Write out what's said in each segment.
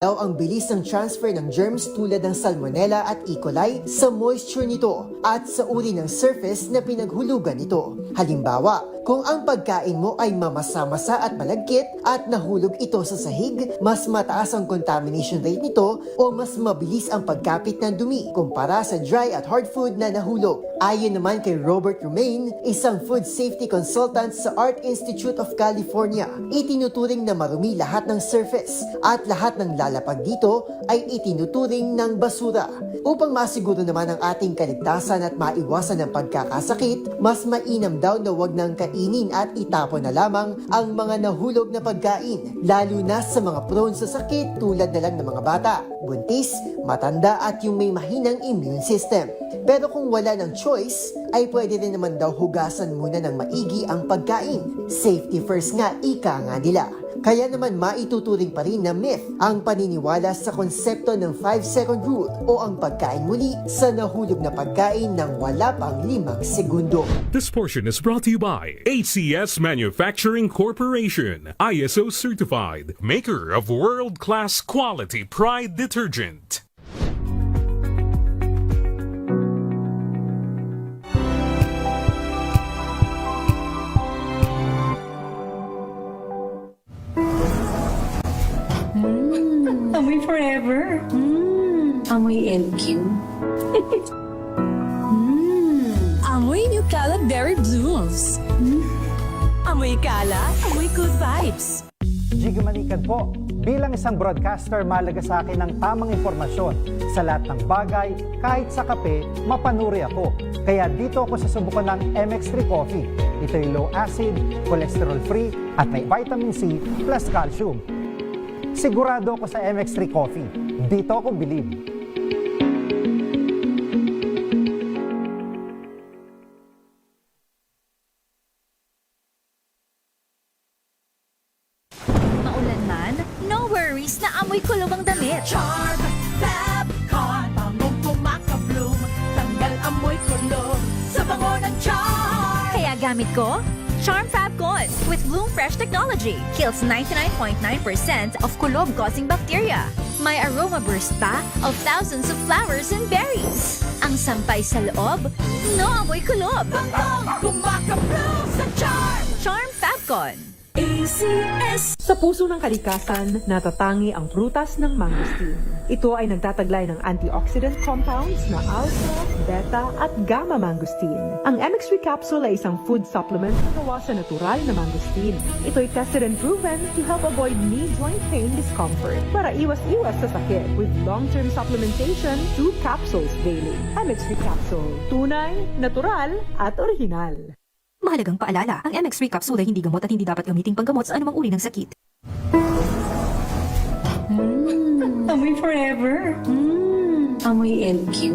daw ang bilis ng transfer ng germs tulad ng Salmonella at E. coli sa moisture nito at sa uri ng surface na pinaghulugan nito. Halimbawa, kung ang pagkain mo ay mamasa-masa at malagkit at nahulog ito sa sahig, mas mataas ang contamination rate nito o mas mabilis ang pagkapit ng dumi kumpara sa dry at hard food na nahulog. Ayon naman kay Robert Romaine, isang food safety consultant sa Art Institute of California, itinuturing na marumi lahat ng surface at lahat ng lalapag dito ay itinuturing ng basura. Upang masiguro naman ang ating kaligtasan at maiwasan ang pagkakasakit, mas mainam daw na wag nang kainin at itapon na lamang ang mga nahulog na pagkain, lalo na sa mga prone sa sakit tulad na lang ng mga bata, buntis, matanda at yung may mahinang immune system. Pero kung wala ng choice, ay pwede rin naman daw hugasan muna ng maigi ang pagkain. Safety first nga, ika nga nila. Kaya naman maituturing pa rin na myth ang paniniwala sa konsepto ng 5-second rule o ang pagkain muli sa nahulog na pagkain ng wala pang 5 segundo. This portion is brought to you by ACS Manufacturing Corporation, ISO certified, maker of world-class quality Pride detergent. Amoy forever. Amoy LQ. Amoy New Cala Berry Blooms. Amoy Cala, amoy good vibes. Jiggy Manikad po, bilang isang broadcaster, mahalaga sa akin ang tamang impormasyon sa lahat ng bagay, kahit sa kape, mapanuri ako. Kaya dito ako susubukan ng MX3 Coffee. Ito'y low acid, cholesterol free, at may vitamin C plus calcium. Sigurado ako sa MX3 Coffee. Dito ako bilib. Maulan man, no worries na amoy kulog ang damit. Charm Fabcon, bangong kumaka-bloom, tanggal amoy kulog sa bango ng charm. Kaya gamit ko, Charm Fabcon with Bloom Fresh technology. Kills 99.9% of kulob-causing bacteria. May aroma burst pa of thousands of flowers and berries. Ang sampay sa loob, no amoy kulob. Bangong kumaka-bloom sa charm. Charm Fabcon. ACS. Sa puso ng kalikasan, natatangi ang prutas ng mangosteen. Ito ay nagtataglay ng antioxidant compounds na alpha, beta at gamma mangosteen. Ang MX3 capsule ay isang food supplement na gawa sa natural na mangosteen. Ito ay tested and proven to help avoid knee joint pain discomfort para iwas-iwas sa sakit with long-term supplementation 2 capsules daily. MX3 capsule, tunay, natural at original. Mahalagang paalala, ang MX3 capsule ay hindi gamot at hindi dapat gamiting panggamot sa anumang uri ng sakit. Amoy forever. Amoy LQ.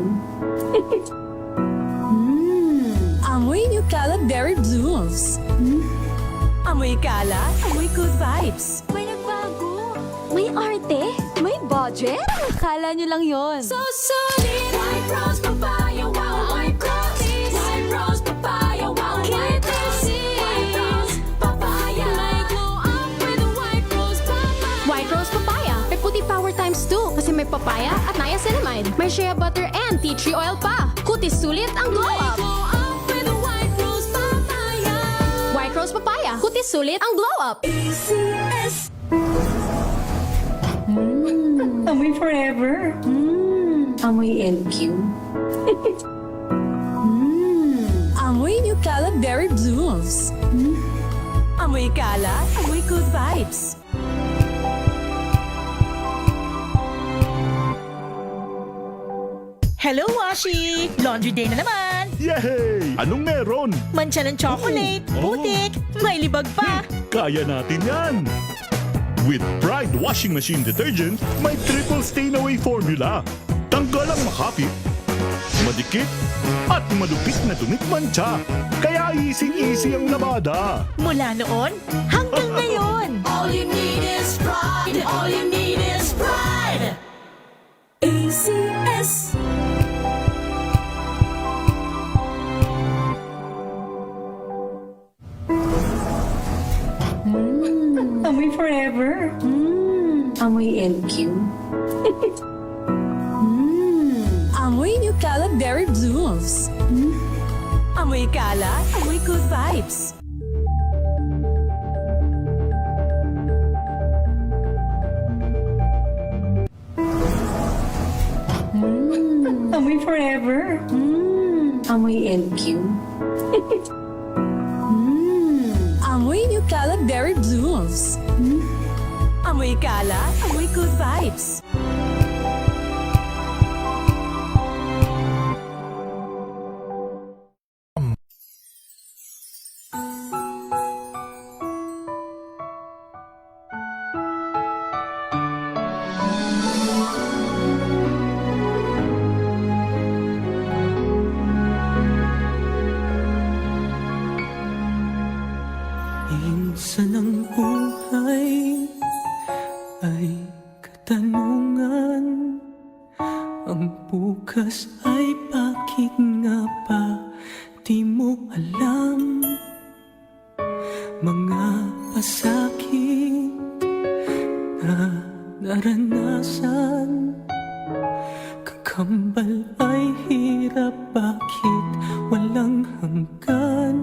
Amoy New Cala Berry Blooms. Amoy Cala, amoy good vibes. May nagbago! May arte! May budget! Akala nyo lang yon. So solid. White rose papaya, wow, white rose. White rose papaya, wow, white rose. White rose papaya. May glow up with a white rose papaya. White Rose Papaya. May puti power times 2 kasi may papaya at niacinamide. May shea butter and tea tree oil pa. Kutis sulit ang glow May up. glow up with a white rose papaya. White Rose Papaya. Kutis sulit ang glow up. ACS. Amoy forever. Amoy LQ. Amoy New Cala Berry Blooms. Amoy Cala, amoy good vibes. Hello, Washi! Laundry day na naman! Yay! Anong meron? Mancha ng chocolate, Oh. putik, may libag pa! Kaya natin yan! With Pride Washing Machine Detergent, may triple stain-away formula. Tanggal ang makapit, madikit, at malupit na dumit mancha. Kaya easy-easy ang labada. Mula noon hanggang ngayon! All you need is pride. All you need is pride. ACS. Amoy forever. Amoy LQ. Amoy New Calab Berry Blooms. Amoy kalat, amoy good vibes. Amoy Forever. Amoy LQ. Amoy New Calab Berry Blooms. Amoy kalat, amoy good vibes. Minsan ang buhay ay katanungan. Ang bukas ay bakit nga ba di mo alam? Mga pasakit na naranasan, kakambal ay hirap, bakit walang hanggan?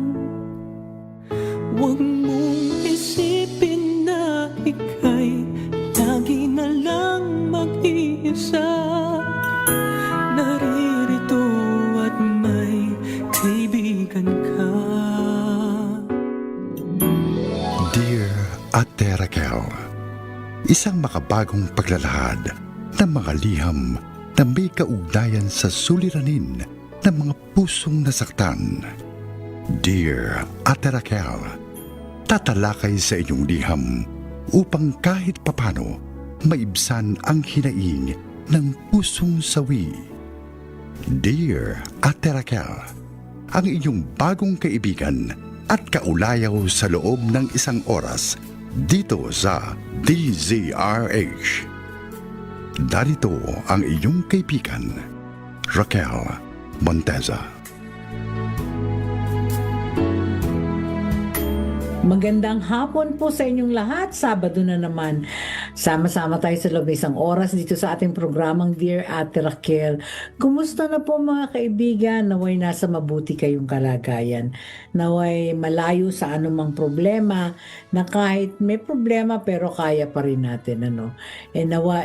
Huwag mong isipin na ika'y lagi na lang mag-iisa. Naririto at may kaibigan ka. Dear Ate Raquel, isang makabagong paglalahad ng mga liham na may kaugnayan sa suliranin ng mga pusong nasaktan. Dear Ate Raquel, tatalakay sa inyong liham upang kahit papano maibsan ang hinaing ng pusong sawi. Dear Ate Raquel, ang inyong bagong kaibigan at kaulayaw sa loob ng isang oras dito sa DZRH. Darito ang inyong kaibigan, Raquel Monteza. Magandang hapon po sa inyong lahat. Sabado na naman. Sama-sama tayo sa loob ng isang oras dito sa ating programang Dear Ate Raquel. Kumusta na po mga kaibigan? Naway nasa mabuti kayong kalagayan. Naway malayo sa anumang problema, na kahit may problema pero kaya pa rin natin. Nawa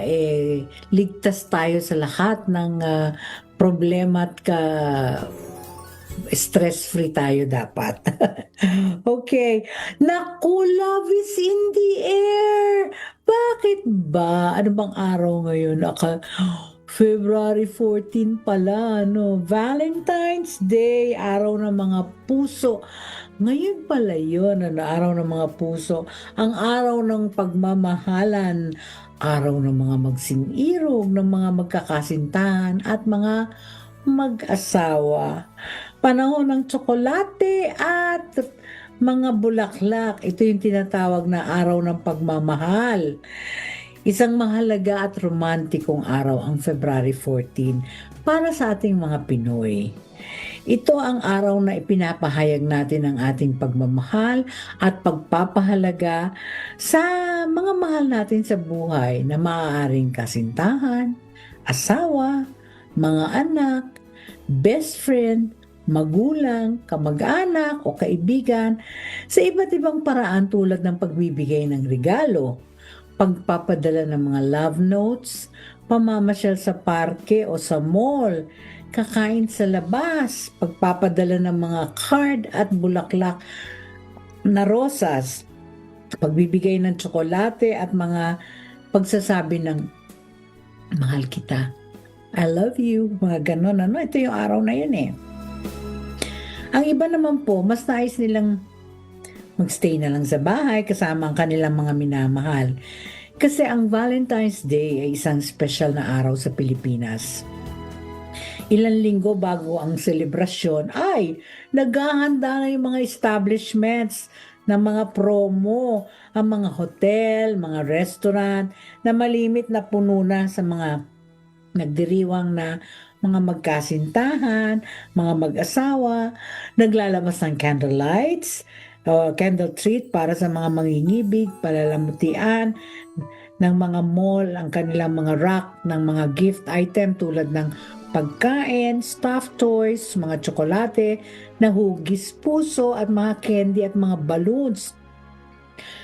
ligtas tayo sa lahat ng problema at stress-free tayo dapat. Okay. Naku, love is in the air. Bakit ba? Ano bang araw ngayon? February 14 pala, Valentine's Day, araw ng mga puso. Ngayon pala yun, araw ng mga puso. Ang araw ng pagmamahalan, araw ng mga magsing-irog, ng mga magkakasintahan at mga mag-asawa. Panahon ng tsokolate at mga bulaklak. Ito yung tinatawag na araw ng pagmamahal. Isang mahalaga at romantikong araw ang February 14 para sa ating mga Pinoy. Ito ang araw na ipinapahayag natin ang ating pagmamahal at pagpapahalaga sa mga mahal natin sa buhay na maaaring kasintahan, asawa, mga anak, best friend, magulang, kamag-anak o kaibigan sa iba't ibang paraan tulad ng pagbibigay ng regalo, pagpapadala ng mga love notes, pamamasyal sa parke o sa mall, kakain sa labas, pagpapadala ng mga card at bulaklak na rosas, pagbibigay ng tsokolate at mga pagsasabi ng mahal kita, I love you, mga ganon. Ito yung araw na yun Ang iba naman po, mas nais nilang magstay na lang sa bahay kasama ang kanilang mga minamahal. Kasi ang Valentine's Day ay isang special na araw sa Pilipinas. Ilang linggo bago ang selebrasyon ay naghahanda na yung mga establishments ng mga promo, ang mga hotel, mga restaurant na malimit na puno na sa mga nagdiriwang na mga magkasintahan, mga mag-asawa, naglalabas ng candle lights, candle treat para sa mga mangingibig, palalamutian, ng mga mall ang kanilang mga rack ng mga gift item tulad ng pagkain, stuffed toys, mga tsokolate, na hugis puso at mga candy at mga balloons.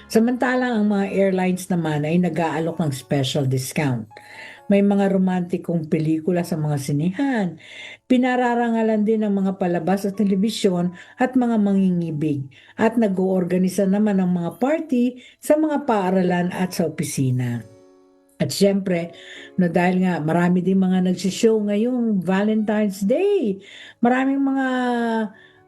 Samantalang ang mga airlines naman ay nag-aalok ng special discount. May mga romantikong pelikula sa mga sinihan. Pinararangalan din ng mga palabas sa telebisyon at mga mangingibig. At nag-oorganisa naman ng mga party sa mga paaralan at sa opisina. At syempre, no, dahil nga marami din mga nagsishow ngayong Valentine's Day. Maraming mga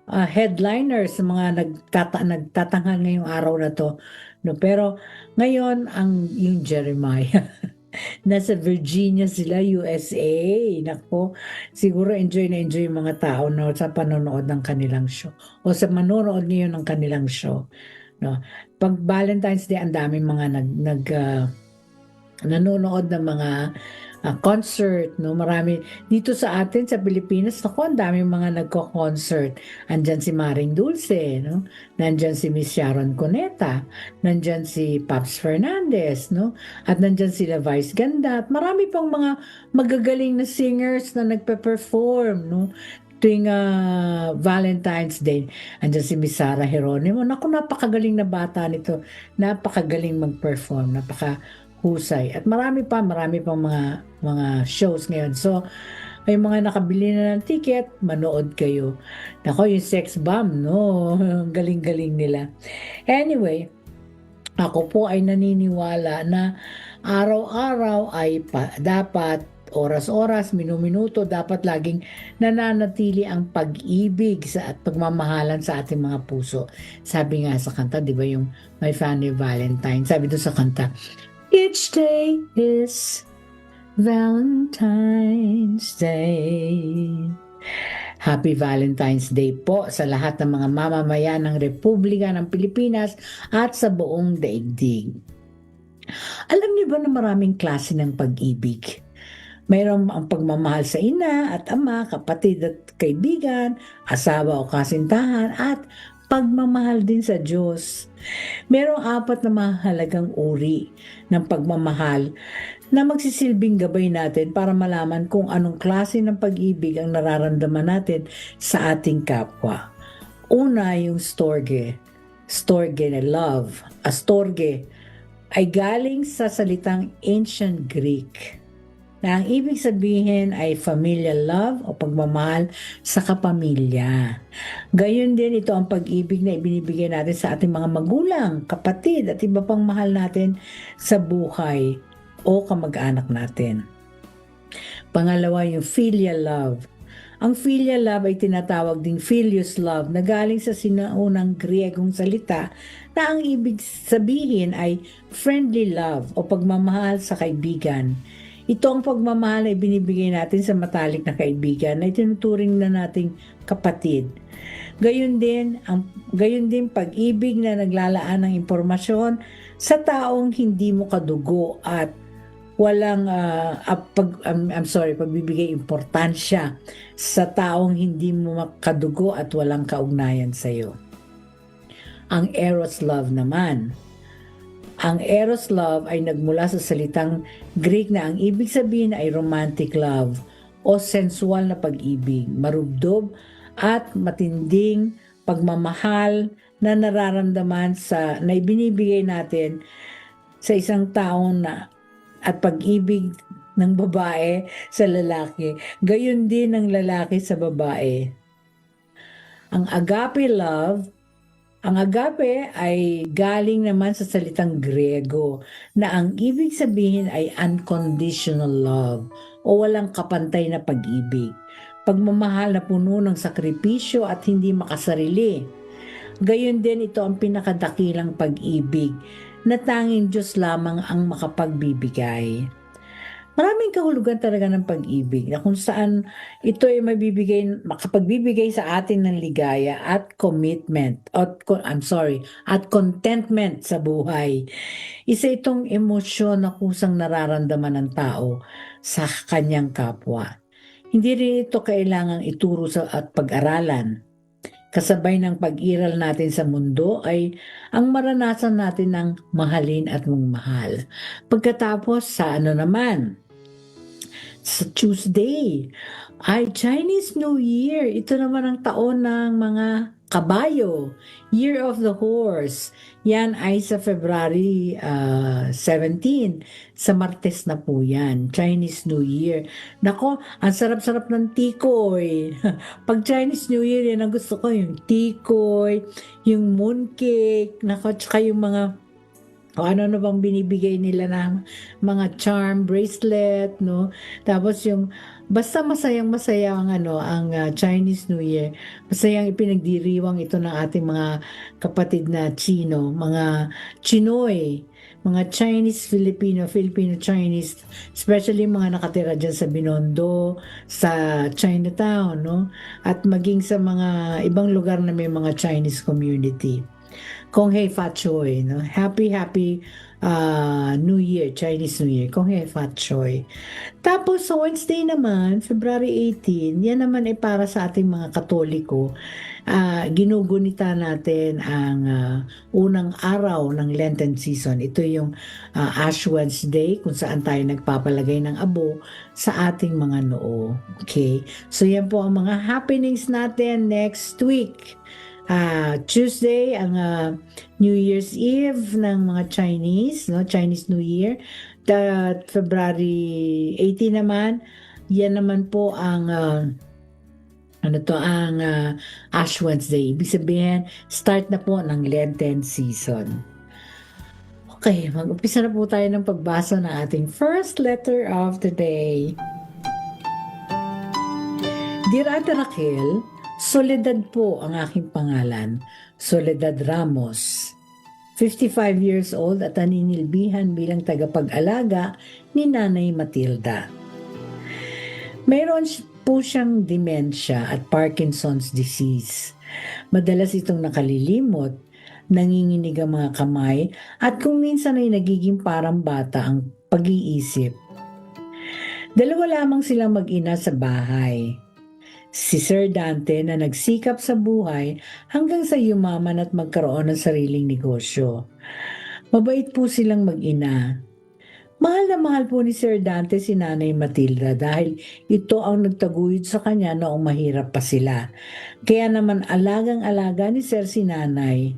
headliners, mga nagtatanghal ngayong araw na to. No, pero ngayon, yung Jeremiah, nasa Virginia sila, USA. Nako, siguro enjoy na enjoy yung mga tao no, sa panonood ng kanilang show. O sa manonood ngayon ng kanilang show. No. Pag Valentine's Day, ang daming mga nanonood ng mga concert, no? Marami dito sa atin sa Pilipinas, ang daming mga nagko-concert. Andyan si Maring Dulce, no? Nandyan si Miss Sharon Cuneta, nandyan si Paps Fernandez, no? At nandyan sila Vice Ganda, at marami pang mga magagaling na singers na nagpe-perform, no? Tuwing Valentine's Day, andyan si Miss Sarah Geronimo. Naku, napakagaling na bata nito. Napakagaling mag-perform, napakahusay. At marami pang mga shows ngayon. So, may mga nakabili na ng ticket, manood kayo. Nako, yung sex bomb, no? Galing-galing nila. Anyway, ako po ay naniniwala na araw-araw ay dapat oras-oras, minuto, dapat laging nananatili ang pag-ibig at pagmamahalan sa ating mga puso. Sabi nga sa kanta, di ba yung My Funny Valentine? Sabi doon sa kanta, each day is Valentine's Day. Happy Valentine's Day po sa lahat ng mga mamamayan ng Republika ng Pilipinas at sa buong daigdig. Alam niyo ba na maraming klase ng pag-ibig? Mayroon ang pagmamahal sa ina at ama, kapatid at kaibigan, asawa o kasintahan, at pagmamahal din sa Diyos. Mayroong 4 na mahalagang uri ng pagmamahal na magsisilbing gabay natin para malaman kung anong klase ng pag-ibig ang nararamdaman natin sa ating kapwa. Una, yung storge. Storge na love. Astorge ay galing sa salitang ancient Greek na ang ibig sabihin ay familial love o pagmamahal sa kapamilya. Gayon din ito ang pag-ibig na ibinibigay natin sa ating mga magulang, kapatid at iba pang mahal natin sa buhay o kamag-anak natin. Pangalawa, yung filial love. Ang filial love ay tinatawag ding filius love na galing sa sinaunang Griegong salita na ang ibig sabihin ay friendly love o pagmamahal sa kaibigan. Ito ang pagmamahal na ibinibigay natin sa matalik na kaibigan na itinuturing na nating kapatid. Gayon din pag-ibig na naglalaan ng impormasyon sa taong hindi mo kadugo at walang pagbibigay importansya sa taong hindi mo makadugo at walang kaugnayan sa iyo. Ang eros love naman. Ang eros love ay nagmula sa salitang Greek na ang ibig sabihin ay romantic love o sensual na pag-ibig, marubdob at matinding pagmamahal na nararamdaman na ibinibigay natin sa isang taong at pag-ibig ng babae sa lalaki. Gayon din ng lalaki sa babae. Ang agape love, ang agape ay galing naman sa salitang Griego na ang ibig sabihin ay unconditional love o walang kapantay na pag-ibig. Pagmamahal na puno ng sakripisyo at hindi makasarili. Gayon din ito ang pinakadakilang pag-ibig na tanging Diyos lamang ang makapagbibigay. Maraming kahulugan talaga ng pag-ibig na kung saan ito ay makapagbibigay sa atin ng ligaya at commitment at contentment sa buhay. Isa itong emosyon na kusang nararamdaman ng tao sa kanyang kapwa. Hindi rin ito kailangang ituro at pag-aralan. Kasabay ng pag-iral natin sa mundo ay ang maranasan natin ng mahalin at magmahal. Pagkatapos sa ano naman, sa Tuesday ay Chinese New Year. Ito naman ang taon ng mga kabayo. Year of the Horse. Yan ay sa February 17. Sa Martes na po yan. Chinese New Year. Nako, ang sarap-sarap ng tikoy. Pag Chinese New Year, yan ang gusto ko. Yung tikoy, yung mooncake, nako, tsaka yung mga o ano na bang binibigay nila na mga charm bracelet, no? Tapos yung basta masayang-masaya ang ang Chinese New Year. Masayang ipinagdiriwang ito ng ating mga kapatid na Chino, mga Chinoy, mga Chinese Filipino, Filipino-Chinese, especially mga nakatira dyan sa Binondo, sa Chinatown, no? At maging sa mga ibang lugar na may mga Chinese community. Kong Hei Fat Choi, no? Happy New Year, Chinese New Year. Kong Hei Fat Choi. Tapos sa Wednesday naman, February 18, yan naman ay para sa ating mga Katoliko. Ginugunita natin ang unang araw ng Lenten season. Ito yung Ash Wednesday, kung saan tayo nagpapalagay ng abo sa ating mga noo. Okay? So yan po ang mga happenings natin next week. Tuesday, ang New Year's Eve ng mga Chinese, no? Chinese New Year. February 18 naman, yan naman po ang ang Ash Wednesday. Ibig sabihin, start na po ng Lenten season. Okay, mag-umpisa na po tayo ng pagbasa ng ating first letter of the day. Dear Ate Raquel, Soledad po ang aking pangalan, Soledad Ramos. 55 years old at naninilbihan bilang tagapag-alaga ni Nanay Matilda. Mayroon po siyang dementia at Parkinson's disease. Madalas itong nakalilimot, nanginginig ang mga kamay at kung minsan ay nagiging parang bata ang pag-iisip. Dalawa lamang silang mag-ina sa bahay. Si Sir Dante na nagsikap sa buhay hanggang sa yumaman at magkaroon ng sariling negosyo. Mabait po silang mag-ina. Mahal na mahal po ni Sir Dante si Nanay Matilda dahil ito ang nagtaguyod sa kanya noong mahirap pa sila. Kaya naman alagang-alaga ni Sir si Nanay.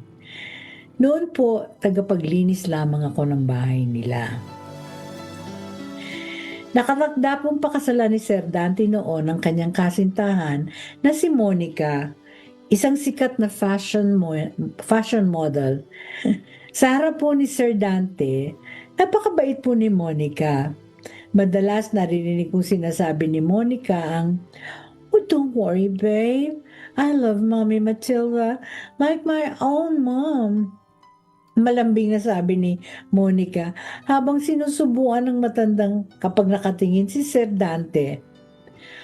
Noon po, tagapaglinis lamang ako ng bahay nila. Nakatakda pong pakasalan ni Sir Dante noon ang kanyang kasintahan na si Monica, isang sikat na fashion model. Sa harap po ni Sir Dante, napakabait po ni Monica. Madalas naririnig kong sinasabi ni Monica ang, "Oh, don't worry, babe. I love Mommy Matilda like my own mom." Malambing na sabi ni Monica habang sinusubuan ng matandang kapag nakatingin si Sir Dante.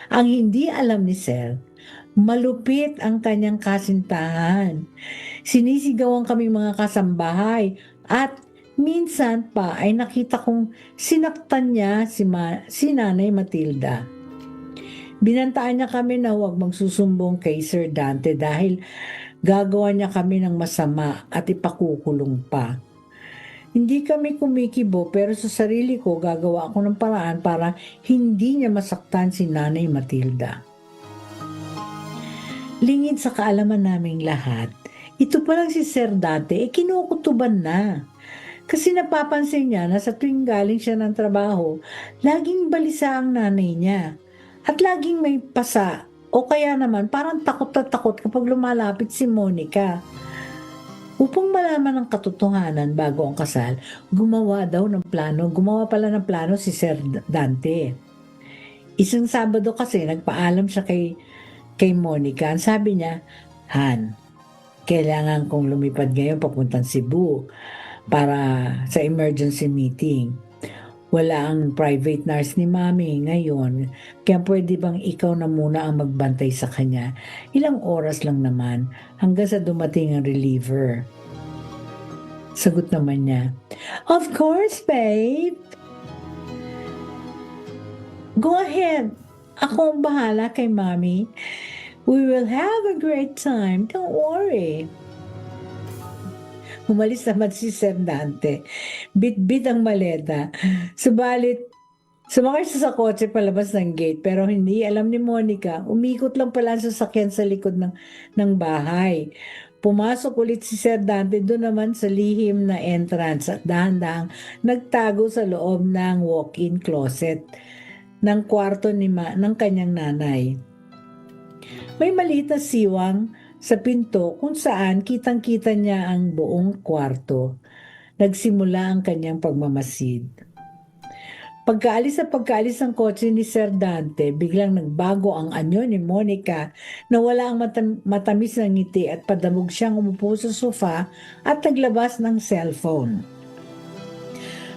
Ang hindi alam ni Sir, malupit ang kanyang kasintahan. Sinisigawan kaming mga kasambahay at minsan pa ay nakita kong sinaktan niya si Nanay Matilda. Binantaan niya kami na huwag magsusumbong kay Sir Dante dahil gagawa niya kami ng masama at ipakukulong pa. Hindi kami kumikibo pero sa sarili ko gagawa ako ng paraan para hindi niya masaktan si Nanay Matilda. Lingid sa kaalaman naming lahat, ito pa lang si Sir Dante kinukutuban na. Kasi napapansin niya na sa tuwing galing siya ng trabaho, laging balisa ang nanay niya. At laging may pasa. O kaya naman parang takot na takot kapag lumalapit si Monica. Upang malaman ang katotohanan bago ang kasal, gumawa pala ng plano si Sir Dante. Isang Sabado kasi nagpaalam siya kay Monica. Ang sabi niya, "Han, kailangan kong lumipad ngayon papuntang Cebu para sa emergency meeting. Wala ang private nurse ni Mami ngayon, kaya pwede bang ikaw na muna ang magbantay sa kanya? Ilang oras lang naman hanggang sa dumating ang reliever." Sagot naman niya, "Of course, babe. Go ahead. Ako ang bahala kay Mami. We will have a great time. Don't worry. Umalis naman si Sir Dante. Bit-bit ang maleta. Subalit, sumakay siya sa kotse palabas ng gate pero hindi alam ni Monica, umikot lang pala ang sasakyan sa likod ng bahay. Pumasok ulit si Sir Dante doon naman sa lihim na entrance at dahan-dahang nagtago sa loob ng walk-in closet ng kwarto ng kanyang nanay. May maliit na siwang sa pinto kung saan kitang-kita niya ang buong kwarto. Nagsimula ang kanyang pagmamasid. Pagkaalis ng kotse ni Sir Dante, biglang nagbago ang anyo ni Monica na wala ang matamis na ngiti at padamog siyang umupo sa sofa at naglabas ng cellphone.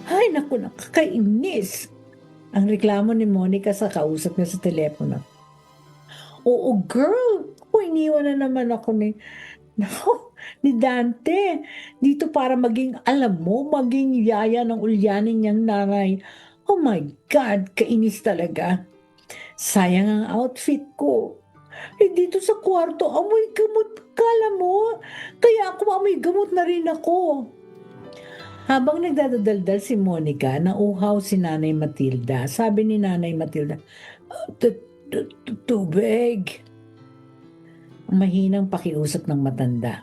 Ay, naku, nakakainis! Ang reklamo ni Monica sa kausap niya sa telepono. Oo, girl! Iniwan na naman ako ni Dante. Dito para maging, alam mo, maging yaya ng ulyanin niyang nanay. Oh my God, kainis talaga. Sayang ang outfit ko. Dito sa kwarto, amoy gamot. Kala mo? Kaya ako amoy gamot na rin ako. Habang nagdadaldal si Monica, nauhaw si Nanay Matilda. Sabi ni Nanay Matilda, tubig. Mahinang pakiusap ng matanda.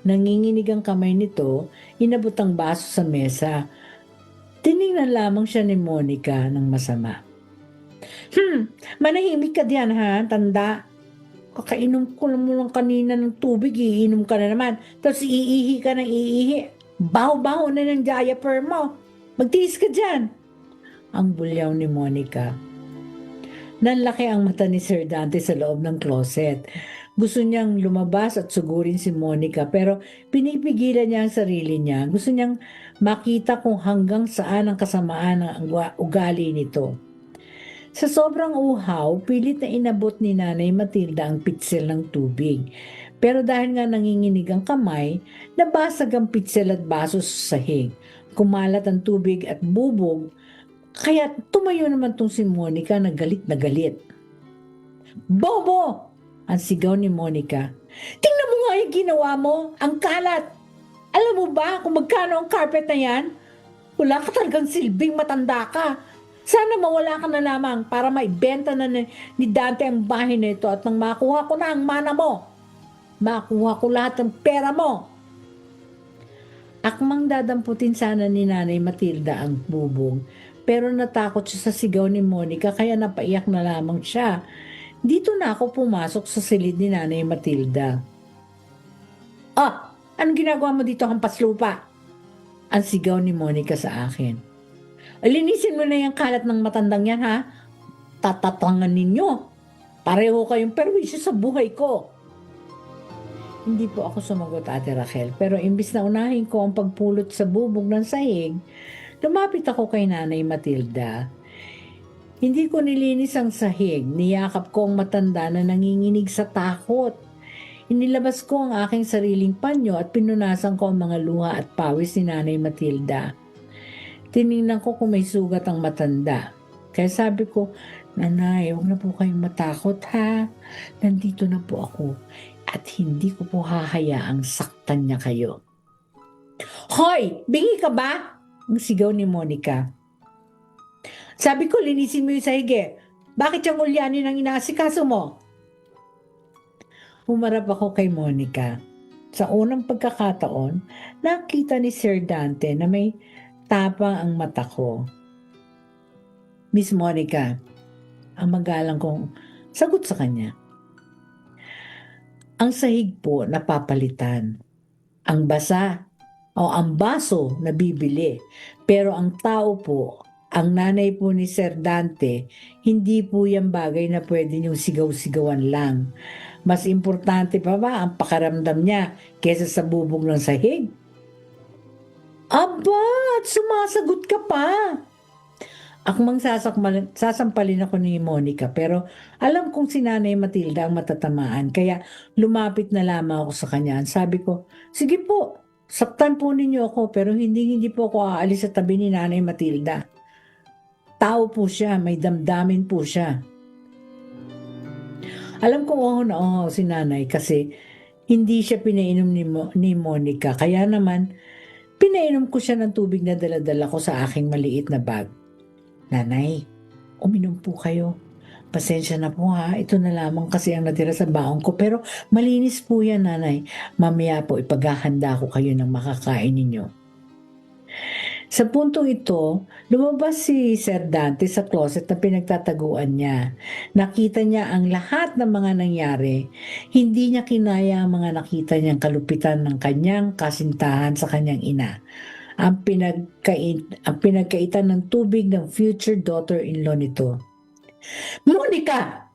Nanginginig ang kamay nito, inabot ang baso sa mesa. Tiningnan lamang siya ni Monica ng masama. Manahimik ka diyan ha, tanda. Kakainom ko mo lang kanina ng tubig, iinom ka na naman. Tapos iihi ka ng iihi. Baho-baho na ng diaper mo. Magtiis ka diyan. Ang bulyaw ni Monica. Nanlaki ang mata ni Sir Dante sa loob ng closet. Gusto niyang lumabas at sugurin si Monica pero pinipigilan niya ang sarili niya. Gusto niyang makita kung hanggang saan ang kasamaan ng ugali nito. Sa sobrang uhaw, pilit na inabot ni Nanay Matilda ang pitsil ng tubig. Pero dahil nga nanginginig ang kamay, nabasag ang pitsil at baso sa sahig. Kumalat ang tubig at bubog. Kaya tumayo naman tong si Monica na galit na galit. Bobo! Ang sigaw ni Monica. Tingnan mo nga yung ginawa mo, ang kalat. Alam mo ba kung magkano ang carpet na yan? Wala ka talagang silbing matanda ka. Sana mawala ka na lamang para maibenta na ni Dante ang bahay na ito at nang makuha ko na ang mana mo. Makuha ko lahat ng pera mo. Akmang dadamputin sana ni Nanay Matilda ang bubong. Pero natakot siya sa sigaw ni Monica kaya napaiyak na lamang siya. Dito na ako pumasok sa silid ni Nanay Matilda. Anong ginagawa mo dito, hampas lupa? Ang sigaw ni Monica sa akin. Linisin mo na yung kalat ng matandang yan ha. Tatatangan ninyo. Pareho kayong perwisyo sa buhay ko. Hindi po ako sumagot, Ate Rachel, pero imbis na unahin ko ang pagpulot sa bubog ng sahig, lumapit ako kay Nanay Matilda. Hindi ko nilinis ang sahig, niyakap ko ang matanda na nanginginig sa takot. Inilabas ko ang aking sariling panyo at pinunasan ko ang mga luha at pawis ni Nanay Matilda. Tiningnan ko kung may sugat ang matanda. Kaya sabi ko, Nanay, huwag na po kayong matakot ha. Nandito na po ako at hindi ko po hahayaang saktan niya kayo. Hoy! Bingi ka ba? Ang sigaw ni Monica. Sabi ko, linisin mo yung sahig. Bakit yung ulyanin ang inaasikaso mo? Humarap ako kay Monica. Sa unang pagkakataon, nakita ni Sir Dante na may tapang ang mata ko. Miss Monica, ang magalang kong sagot sa kanya. Ang sahig po napapalitan. Ang basa o ang baso na bibili. Pero ang tao po, ang nanay po ni Sir Dante, hindi po yan bagay na pwede niyong sigaw-sigawan lang. Mas importante pa ba ang pakaramdam niya kesa sa bubog ng sahig? Aba, at sumasagot ka pa. Akmang sasampalin ako ni Monica pero alam kong si Nanay Matilda ang matatamaan kaya lumapit na lamang ako sa kanya. Sabi ko, sige po, saktan po ninyo ako pero hindi po ako aalis sa tabi ni Nanay Matilda. Tao po siya, may damdamin po siya. Alam ko oo na oo si nanay kasi hindi siya pinainom ni Monica. Kaya naman, pinainom ko siya ng tubig na dala-dala ko sa aking maliit na bag. Nanay, uminom po kayo. Pasensya na po ha, ito na lamang kasi ang natira sa baon ko. Pero malinis po yan, nanay. Mamaya po ipaghahanda ko kayo ng makakain ninyo. Sa puntong ito, lumabas si Sir Dante sa closet na pinagtataguan niya. Nakita niya ang lahat ng mga nangyari. Hindi niya kinaya ang mga nakita niyang kalupitan ng kanyang kasintahan sa kanyang ina. Ang pinagkaitan ng tubig ng future daughter-in-law nito. Monica!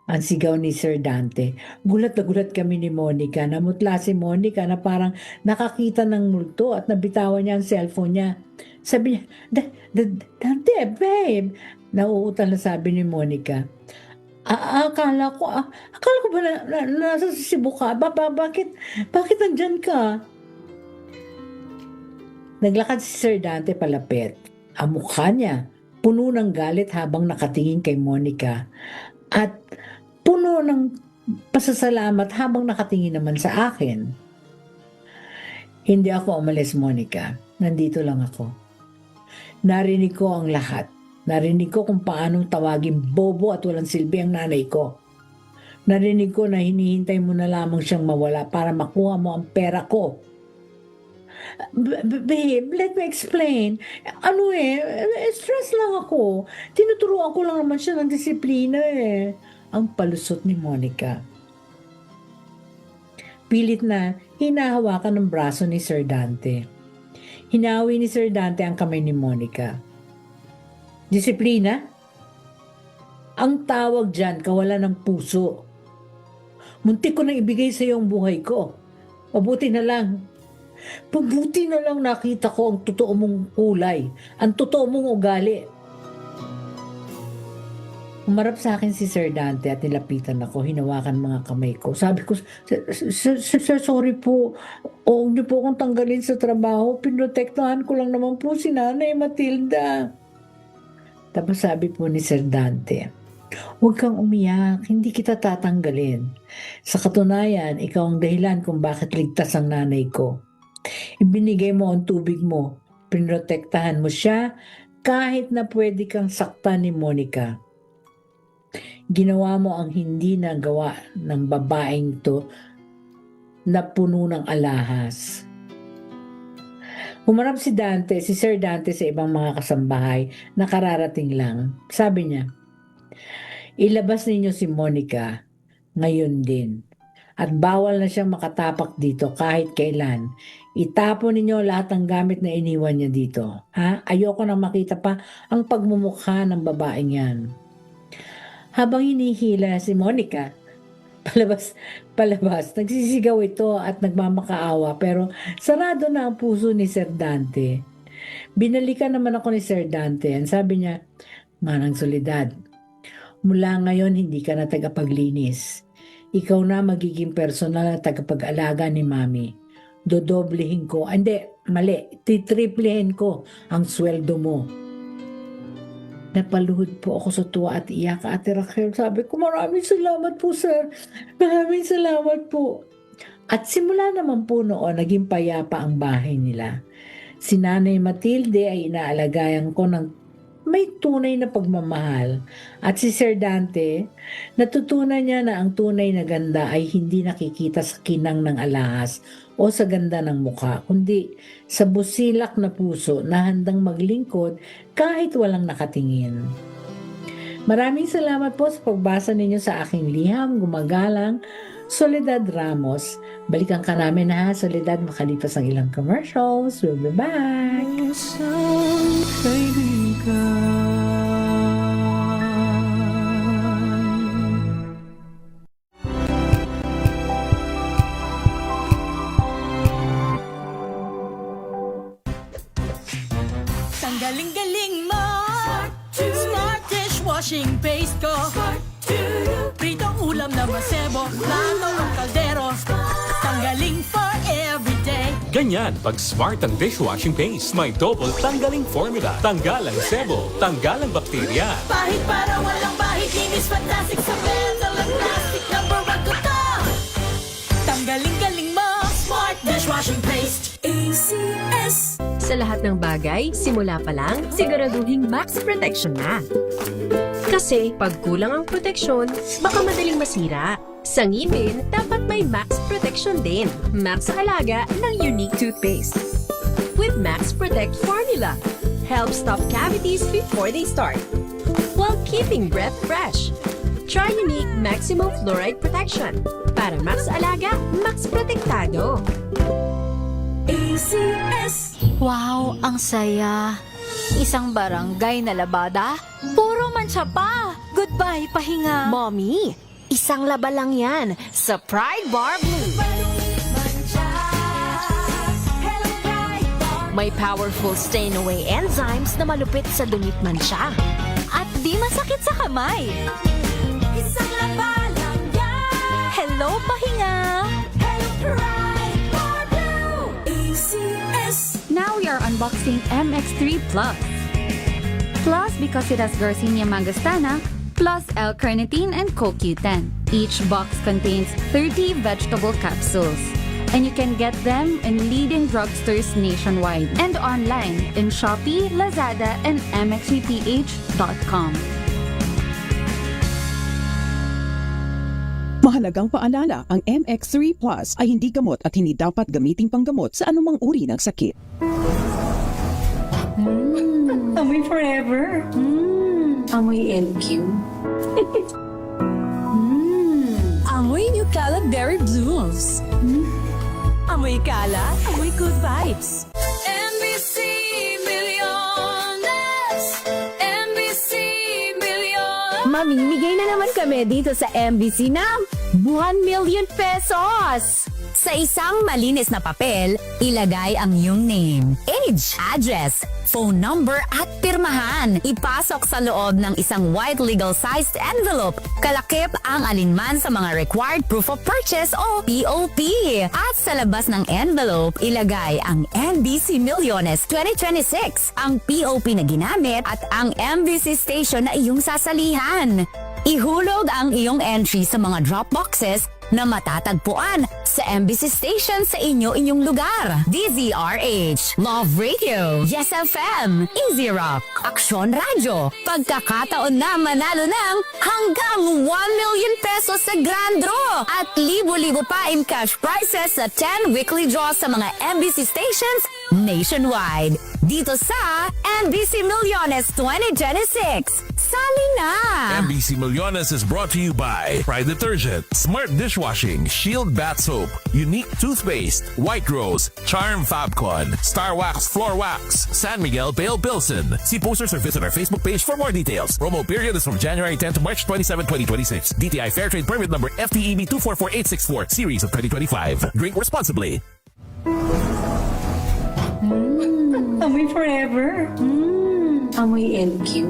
Ang sigaw ni Sir Dante. Gulat na gulat kami ni Monica. Namutla si Monica na parang nakakita ng multo at nabitawan niya ang cellphone niya. Sabi niya, Dante, babe. Nauutal na sabi ni Monica. Akala ko ba nasa Cebu ka? Bakit nandyan ka? Naglakad si Sir Dante palapit. Ang mukha niya puno ng galit habang nakatingin kay Monica at puno ng pasasalamat habang nakatingin naman sa akin. Hindi ako umalis, Monica. Nandito lang ako. Narinig ko ang lahat. Narinig ko kung paanong tawagin bobo at walang silbi ang nanay ko. Narinig ko na hinihintay mo na lamang siyang mawala para makuha mo ang pera ko. Babe, let me explain. Stress lang ako. Tinuturuan ko lang naman siya ng disiplina Ang palusot ni Monica. Pilit na hinahawakan ng braso ni Sir Dante. Hinawi ni Sir Dante ang kamay ni Monica. Disiplina? Ang tawag dyan, kawalan ng puso. Muntik ko nang ibigay sa iyo ang buhay ko. Mabuti na lang nakita ko ang totoo mong kulay, ang totoo mong ugali. Umarap sa akin si Sir Dante at nilapitan ako, hinawakan mga kamay ko. Sabi ko, Sir, sorry po. Huwag niyo po akong tanggalin sa trabaho. Pinotektahan ko lang naman po si Nanay Matilda. Tapos sabi po ni Sir Dante, huwag kang umiyak, hindi kita tatanggalin. Sa katunayan, ikaw ang dahilan kung bakit ligtas ang nanay ko. Ibinigay mo ang tubig mo, pinotektahan mo siya kahit na pwede kang saktan ni Monica. Ginawa mo ang hindi nagawa ng babaeng to na puno ng alahas. Humarap si Sir Dante sa ibang mga kasambahay na kararating lang. Sabi niya, ilabas ninyo si Monica ngayon din. At bawal na siyang makatapak dito kahit kailan. Itapon ninyo lahat ng gamit na iniwan niya dito. Ayoko nang makita pa ang pagmumukha ng babaeng yan. Habang hinihila si Monica, palabas, nagsisigaw ito at nagmamakaawa pero sarado na ang puso ni Sir Dante. Binalikan naman ako ni Sir Dante. Sabi niya, Manang Soledad, mula ngayon hindi ka na tagapaglinis. Ikaw na magiging personal na tagapag-alaga ni Mami. Dodoblehin ko, titriplehin ko ang sweldo mo. Napaluhod po ako sa tuwa at iyak, Ate Raquel. Sabi ko, maraming salamat po, sir. Maraming salamat po. At simula naman po noon, naging payapa ang bahay nila. Si Nanay Matilde ay inaalagayan ko ng may tunay na pagmamahal. At si Sir Dante, natutunan niya na ang tunay na ganda ay hindi nakikita sa kinang ng alahas o sa ganda ng mukha, kundi sa busilak na puso na handang maglingkod kahit walang nakatingin. Maraming salamat po sa pagbasa ninyo sa aking liham, gumagalang, Soledad Ramos. Balikan ka namin Soledad, makalipas ang ilang commercials. We'll be back. Isang kaibigan. Ang galing-galing mo! Smart dishwashing paste ko! Pritong ulam na masebo, plano ng kaldero. Tanggaling for everyday. Ganyan pag smart ang dishwashing paste. May double tanggaling formula. Tanggal ang sebo, tanggal ang bakterya. Bahid para walang bahid, linis fantastic sa mental at plastic na Washing Paste. ACS. Sa lahat ng bagay, simula pa lang, siguraduhing max protection na. Kasi pag kulang ang proteksyon, baka madaling masira. Sa ngipin, dapat may max protection din. Max sa alaga ng Unique Toothpaste. With Max Protect Formula, helps stop cavities before they start, while keeping breath fresh. Try Unique Maximum Fluoride Protection. Para max alaga, max protektado. ACS. Wow, ang saya. Isang barangay na labada, puro mancha pa. Goodbye, pahinga. Mommy, isang laba lang yan sa Pride Bar Blue. May powerful stain-away enzymes na malupit sa dumit mansya. At di masakit sa kamay. Isang laba lang yan. Hello, pahinga. Hello, Pride Bar Blue. ACS. Now we are unboxing MX3 Plus. Plus because it has Garcinia mangostana, plus L-carnitine and CoQ10. Each box contains 30 vegetable capsules. And you can get them in leading drugstores nationwide and online in Shopee, Lazada, and mxvph.com. Mahalagang paalala, ang MX3 Plus ay hindi gamot at hindi dapat gamiting panggamot sa anumang uri ng sakit. Amoy forever. Amoy LQ. Amoy New Cala Berry Blooms. Amoy Cala, amoy good vibes. NBC Milliones. NBC Milliones. Mamimigay na naman kami dito sa MBC ng 1 million pesos! Sa isang malinis na papel, ilagay ang iyong name, age, address, phone number at pirmahan. Ipasok sa loob ng isang white legal-sized envelope. Kalakip ang alinman sa mga required proof of purchase o POP. At sa labas ng envelope, ilagay ang NBC Milliones 2026, ang POP na ginamit at ang MBC station na iyong sasalihan. Ihulog ang iyong entry sa mga drop boxes na matatagpuan sa MBC station sa inyong lugar. DZRH, Love Radio, Yes FM, Easy Rock, Aksyon Radio. Pagkakataon na manalo ng hanggang 1 million pesos sa Grand Draw at libo-libo pa in cash prizes sa 10 weekly draws sa mga MBC stations nationwide. Dito sa MBC Milliones 2026. Sali na! MBC Milliones is brought to you by Pride Detergent, Smart Dishwashing, Shield Bath Soap, Unique Toothpaste, White Rose, Charm Fabcon, Star Wax Floor Wax, San Miguel Pale Pilsen. See posters or visit our Facebook page for more details. Promo period is from January 10 to March 27, 2026. DTI Fair Trade Permit number FTEB 244864, series of 2025. Drink responsibly. Amoy forever. Amoy LQ.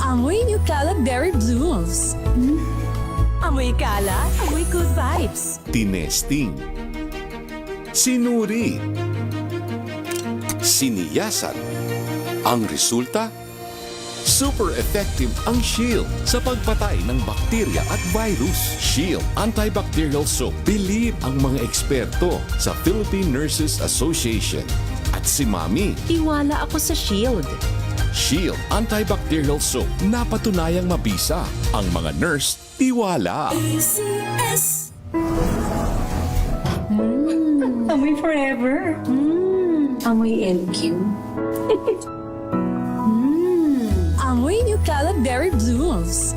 Amoy New Cala Berry Blooms. Amoy Cala, amoy good vibes. Tinesting, sinuri, siniyasan. Ang resulta? Super effective ang Shield sa pagpatay ng bakterya at virus. Shield Antibacterial Soap. Believe ang mga eksperto sa Philippine Nurses Association. At si Mami. Tiwala ako sa Shield. Shield Antibacterial Soap. Napatunayang mabisa. Ang mga nurse, tiwala. ACS. Amoy forever. Amoy LQ. Amoy New Cala Berry Blooms.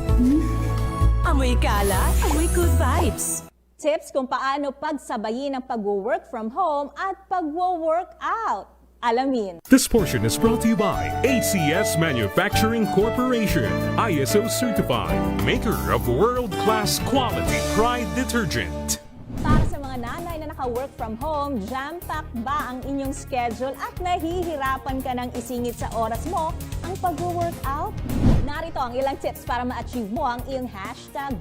Amoy Cala, amoy good vibes. Tips kung paano pagsabayin ang pag-work from home at pag-work out. Alamin. This portion is brought to you by ACS Manufacturing Corporation, ISO certified, maker of world-class quality Pride Detergent. Para sa mga nanay na naka-work from home, jam-packed ba ang inyong schedule at nahihirapan ka ng isingit sa oras mo ang pag-work out? Narito ang ilang tips para ma-achieve mo ang iyong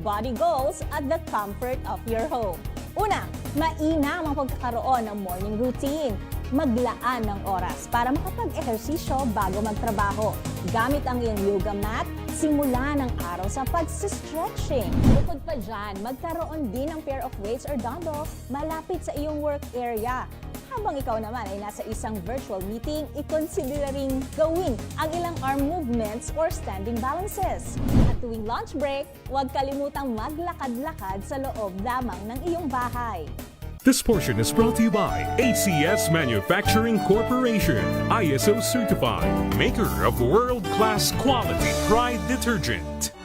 #body goals at the comfort of your home. Una, mainam ang pagkakaroon ng morning routine. maglaan ng oras para makapag-ehersisyo bago magtrabaho. Gamit ang iyong yoga mat, simula ng araw sa pag-stretching. Bukod pa dyan, magkaroon din ng pair of weights or dumbbell malapit sa iyong work area. Habang ikaw naman ay nasa isang virtual meeting, i-consider ring gawin ang ilang arm movements or standing balances. At tuwing lunch break, huwag kalimutang maglakad-lakad sa loob lamang ng iyong bahay. This portion is brought to you by ACS Manufacturing Corporation, ISO certified, maker of world-class quality Pride detergent.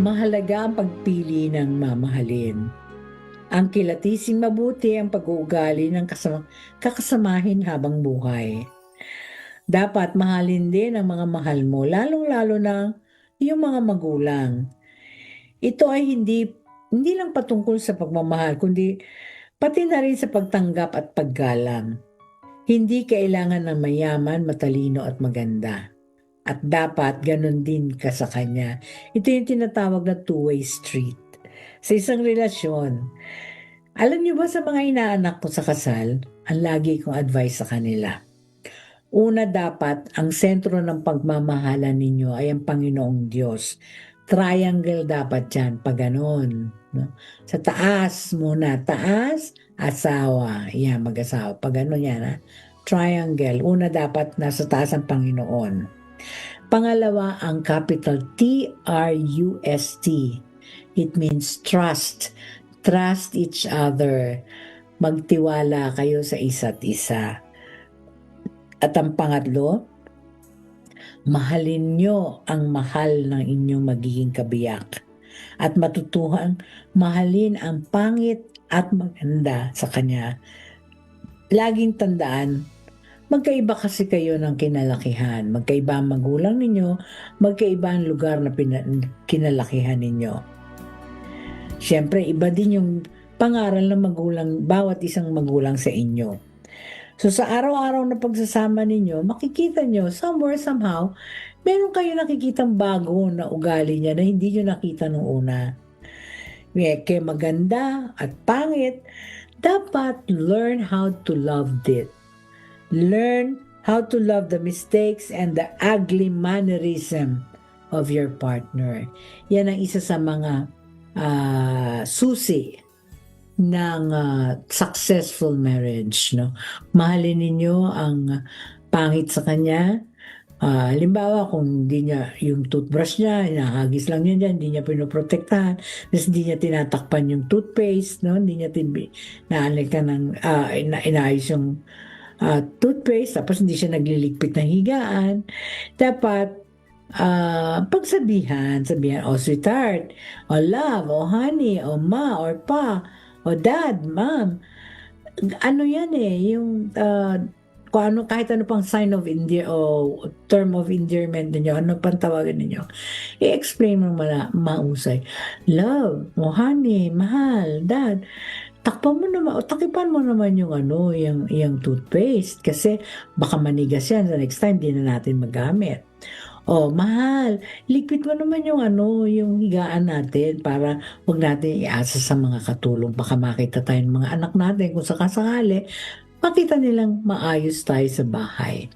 Mahalaga ang pagpili ng mamahalin. Ang kilatising mabuti ang pag-uugali ng kakasamahin habang buhay. Dapat mahalin din ang mga mahal mo, lalong-lalo na yung mga magulang. Ito ay hindi lang patungkol sa pagmamahal, kundi pati na rin sa pagtanggap at paggalang. Hindi kailangan ng mayaman, matalino at maganda. At dapat ganun din ka sa kanya. Ito yung tinatawag na two-way street. Sa isang relasyon, alam niyo ba sa mga inaanak ko sa kasal, ang lagi kong advice sa kanila. Una, dapat ang sentro ng pagmamahalan ninyo ay ang Panginoong Diyos. Triangle dapat yan, pag ganon. No? Sa taas muna, taas, asawa. Yan, mag-asawa. Pag ganon yan, ha? Triangle. Una, dapat nasa taas ang Panginoon. Pangalawa, ang capital T-R-U-S-T. It means trust. Trust each other. Magtiwala kayo sa isa't isa. At ang pangatlo, mahalin nyo ang mahal ng inyong magiging kabiyak. At matutuhan, mahalin ang pangit at maganda sa kanya. Laging tandaan, magkaiba kasi kayo ng kinalakihan. Magkaiba ang magulang ninyo, magkaiba ang lugar na kinalakihan ninyo. Siyempre, iba din yung pangaral ng magulang, bawat isang magulang sa inyo. So sa araw-araw na pagsasama ninyo, makikita nyo, somewhere, somehow, meron kayo nakikitang bago na ugali niya na hindi nyo nakita nung una. Kaya maganda at pangit, dapat learn how to love it. Learn how to love the mistakes and the ugly mannerism of your partner. Yan ang isa sa mga susi ng successful marriage. No? Mahalin ninyo ang pangit sa kanya. Halimbawa, kung hindi niya yung toothbrush niya, hinahagis lang niya dyan, hindi niya pinoprotektahan, tapos hindi niya tinatakpan yung toothpaste, no? Hindi niya inaayos yung toothpaste, tapos hindi siya nagliligpit ng higaan. Dapat pagsabihan, oh sweetheart, oh love, oh honey, oh ma, or pa, oh dad, mom. Ano yan yung kung ano, kahit ano pang sign of o term of endearment ninyo, ano pang tawagan ninyo, i-explain mo mausay. Love, oh honey, mahal, dad, takpan mo naman, o takipan mo naman yung yung toothpaste kasi baka manigas yan. So next time, di na natin magamit. Oh, mahal, ligpit mo naman yung yung higaan natin para wag natin iasa sa mga katulong. Baka makita tayo ng mga anak natin kung sakasakali, makita nilang maayos tayo sa bahay.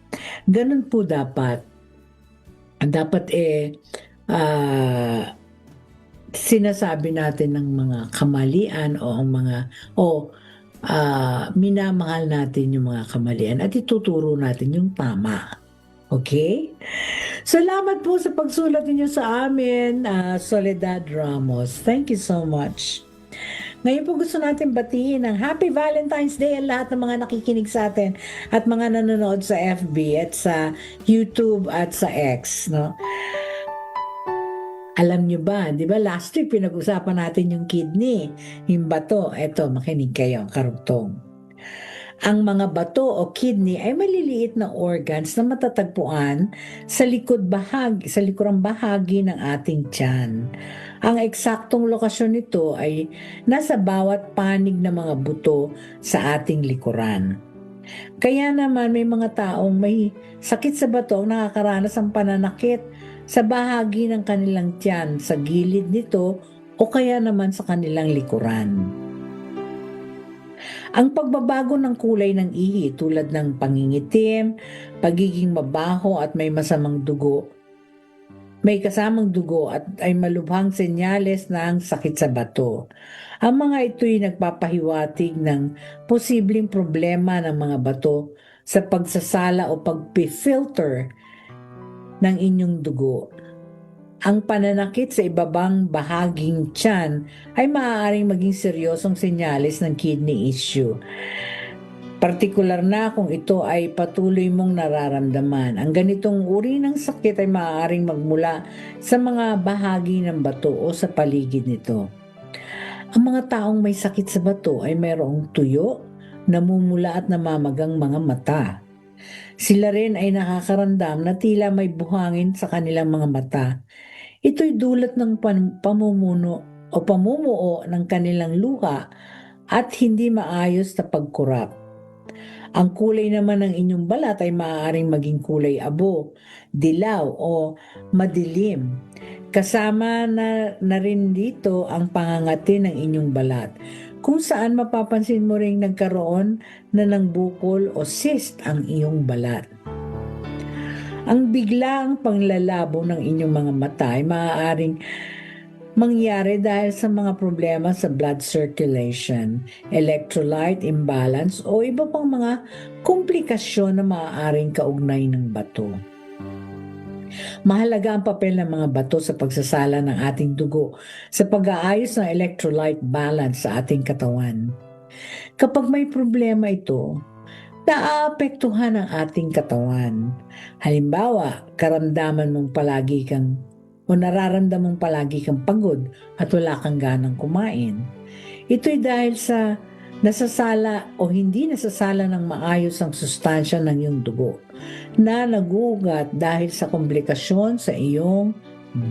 Ganun po dapat. Dapat sinasabi natin ng mga kamalian o ang mga minamahal natin yung mga kamalian at ituturo natin yung tama. Okay? Salamat po sa pagsulat niyo sa amin, Soledad Ramos. Thank you so much. Ngayon po gusto natin batiin ang Happy Valentine's Day ang lahat ng mga nakikinig sa atin at mga nanonood sa FB at sa YouTube at sa X, no? Alam nyo ba, di ba last week pinag-usapan natin yung kidney, yung bato. Eto, makinig kayo, karugtong. Ang mga bato o kidney ay maliliit na organs na matatagpuan sa likurang bahagi ng ating tiyan. Ang eksaktong lokasyon nito ay nasa bawat panig ng mga buto sa ating likuran. Kaya naman may mga taong may sakit sa bato ang nakakaranas ng pananakit sa bahagi ng kanilang tiyan, sa gilid nito o kaya naman sa kanilang likuran. Ang pagbabago ng kulay ng ihi tulad ng pangingitim, pagiging mabaho at may masamang dugo, may kasamang dugo at ay malubhang senyales ng sakit sa bato. Ang mga ito'y nagpapahiwatig ng posibleng problema ng mga bato sa pagsasala o pagpi-filter ng inyong dugo. Ang pananakit sa ibabang bahaging tiyan ay maaaring maging seryosong senyales ng kidney issue. Partikular na kung ito ay patuloy mong nararamdaman. Ang ganitong uri ng sakit ay maaaring magmula sa mga bahagi ng bato o sa paligid nito. Ang mga taong may sakit sa bato ay mayroong tuyo, namumula at namamagang mga mata. Sila rin ay nakakaramdam na tila may buhangin sa kanilang mga mata. Ito'y dulot ng pamumuno o pamumuo ng kanilang luha at hindi maayos na pagkurap. Ang kulay naman ng inyong balat ay maaaring maging kulay abo, dilaw o madilim. Kasama na rin dito ang pangangati ng inyong balat, kung saan mapapansin mo ring nagkaroon na ng bukol o cyst ang iyong balat. Ang biglaang panglalabo ng inyong mga mata ay maaaring mangyari dahil sa mga problema sa blood circulation, electrolyte imbalance o iba pang mga komplikasyon na maaaring kaugnay ng bato. Mahalaga ang papel ng mga bato sa pagsasala ng ating dugo sa pag-aayos ng electrolyte balance sa ating katawan. Kapag may problema ito, naaapektuhan ang ating katawan. Halimbawa, nararamdaman mong palagi kang pagod at wala kang ganang kumain. Ito'y dahil sa nasasala o hindi nasasala ng maayos ang sustansya ng iyong dugo na naguugat dahil sa komplikasyon sa iyong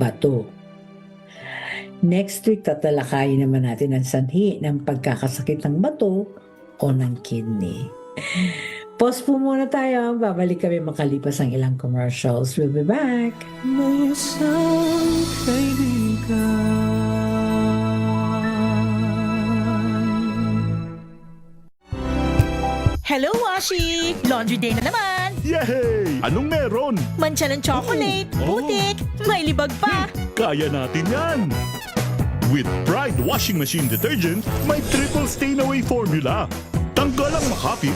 bato. Next week, tatalakayin naman natin ang sanhi ng pagkakasakit ng bato o ng kidney. Pause po muna tayo. Babalik kami makalipas ang ilang commercials. We'll be back. May isang Hello, Washi! Laundry day na naman! Yay! Anong meron? Mancha ng chocolate, putik, may libag pa! Kaya natin yan! With Pride Washing Machine Detergent, may triple stain-away formula. Tanggal ang makapit,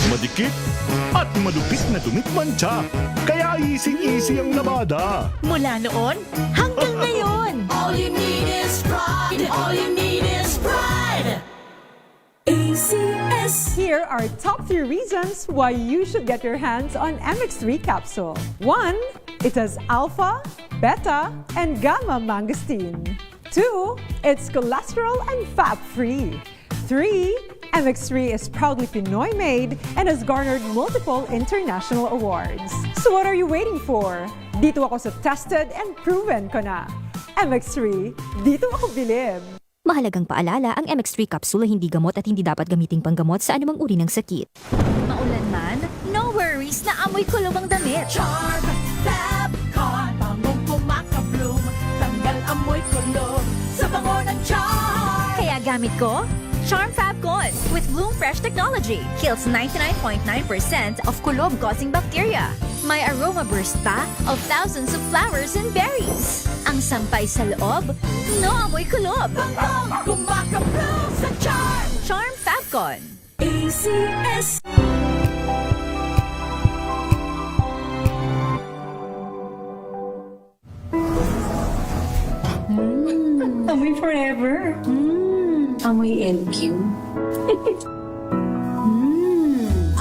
madikit, at malupit na dumit-mancha. Kaya easy-easy ang labada. Mula noon hanggang ngayon! All you need is pride. All you need is pride. ACS. Here are top 3 reasons why you should get your hands on MX3 capsule. 1. It has alpha, beta, and gamma mangosteen. 2. It's cholesterol and fat-free. 3. MX3 is proudly Pinoy made and has garnered multiple international awards. So what are you waiting for? Dito ako sa tested and proven ko na. MX3, dito ako bilib. Mahalagang paalala, ang MX3 capsule ay hindi gamot at hindi dapat gamiting panggamot sa anumang uri ng sakit. Maulan man, no worries na amoy kulong ang damit. Charm, Fab, Con, bangong kumakabloom, tanggal amoy kulong sa bango ng charm. Kaya gamit ko, Charm Fab Con with Bloom Fresh technology. Kills 99.9% of kulob-causing bacteria. May aroma burst pa of thousands of flowers and berries. Ang sampay sa loob, no amoy kulob. Bangong kumakabloom sa charm. Charm Fab Con. ACS. Amoy forever. Amoy LQ.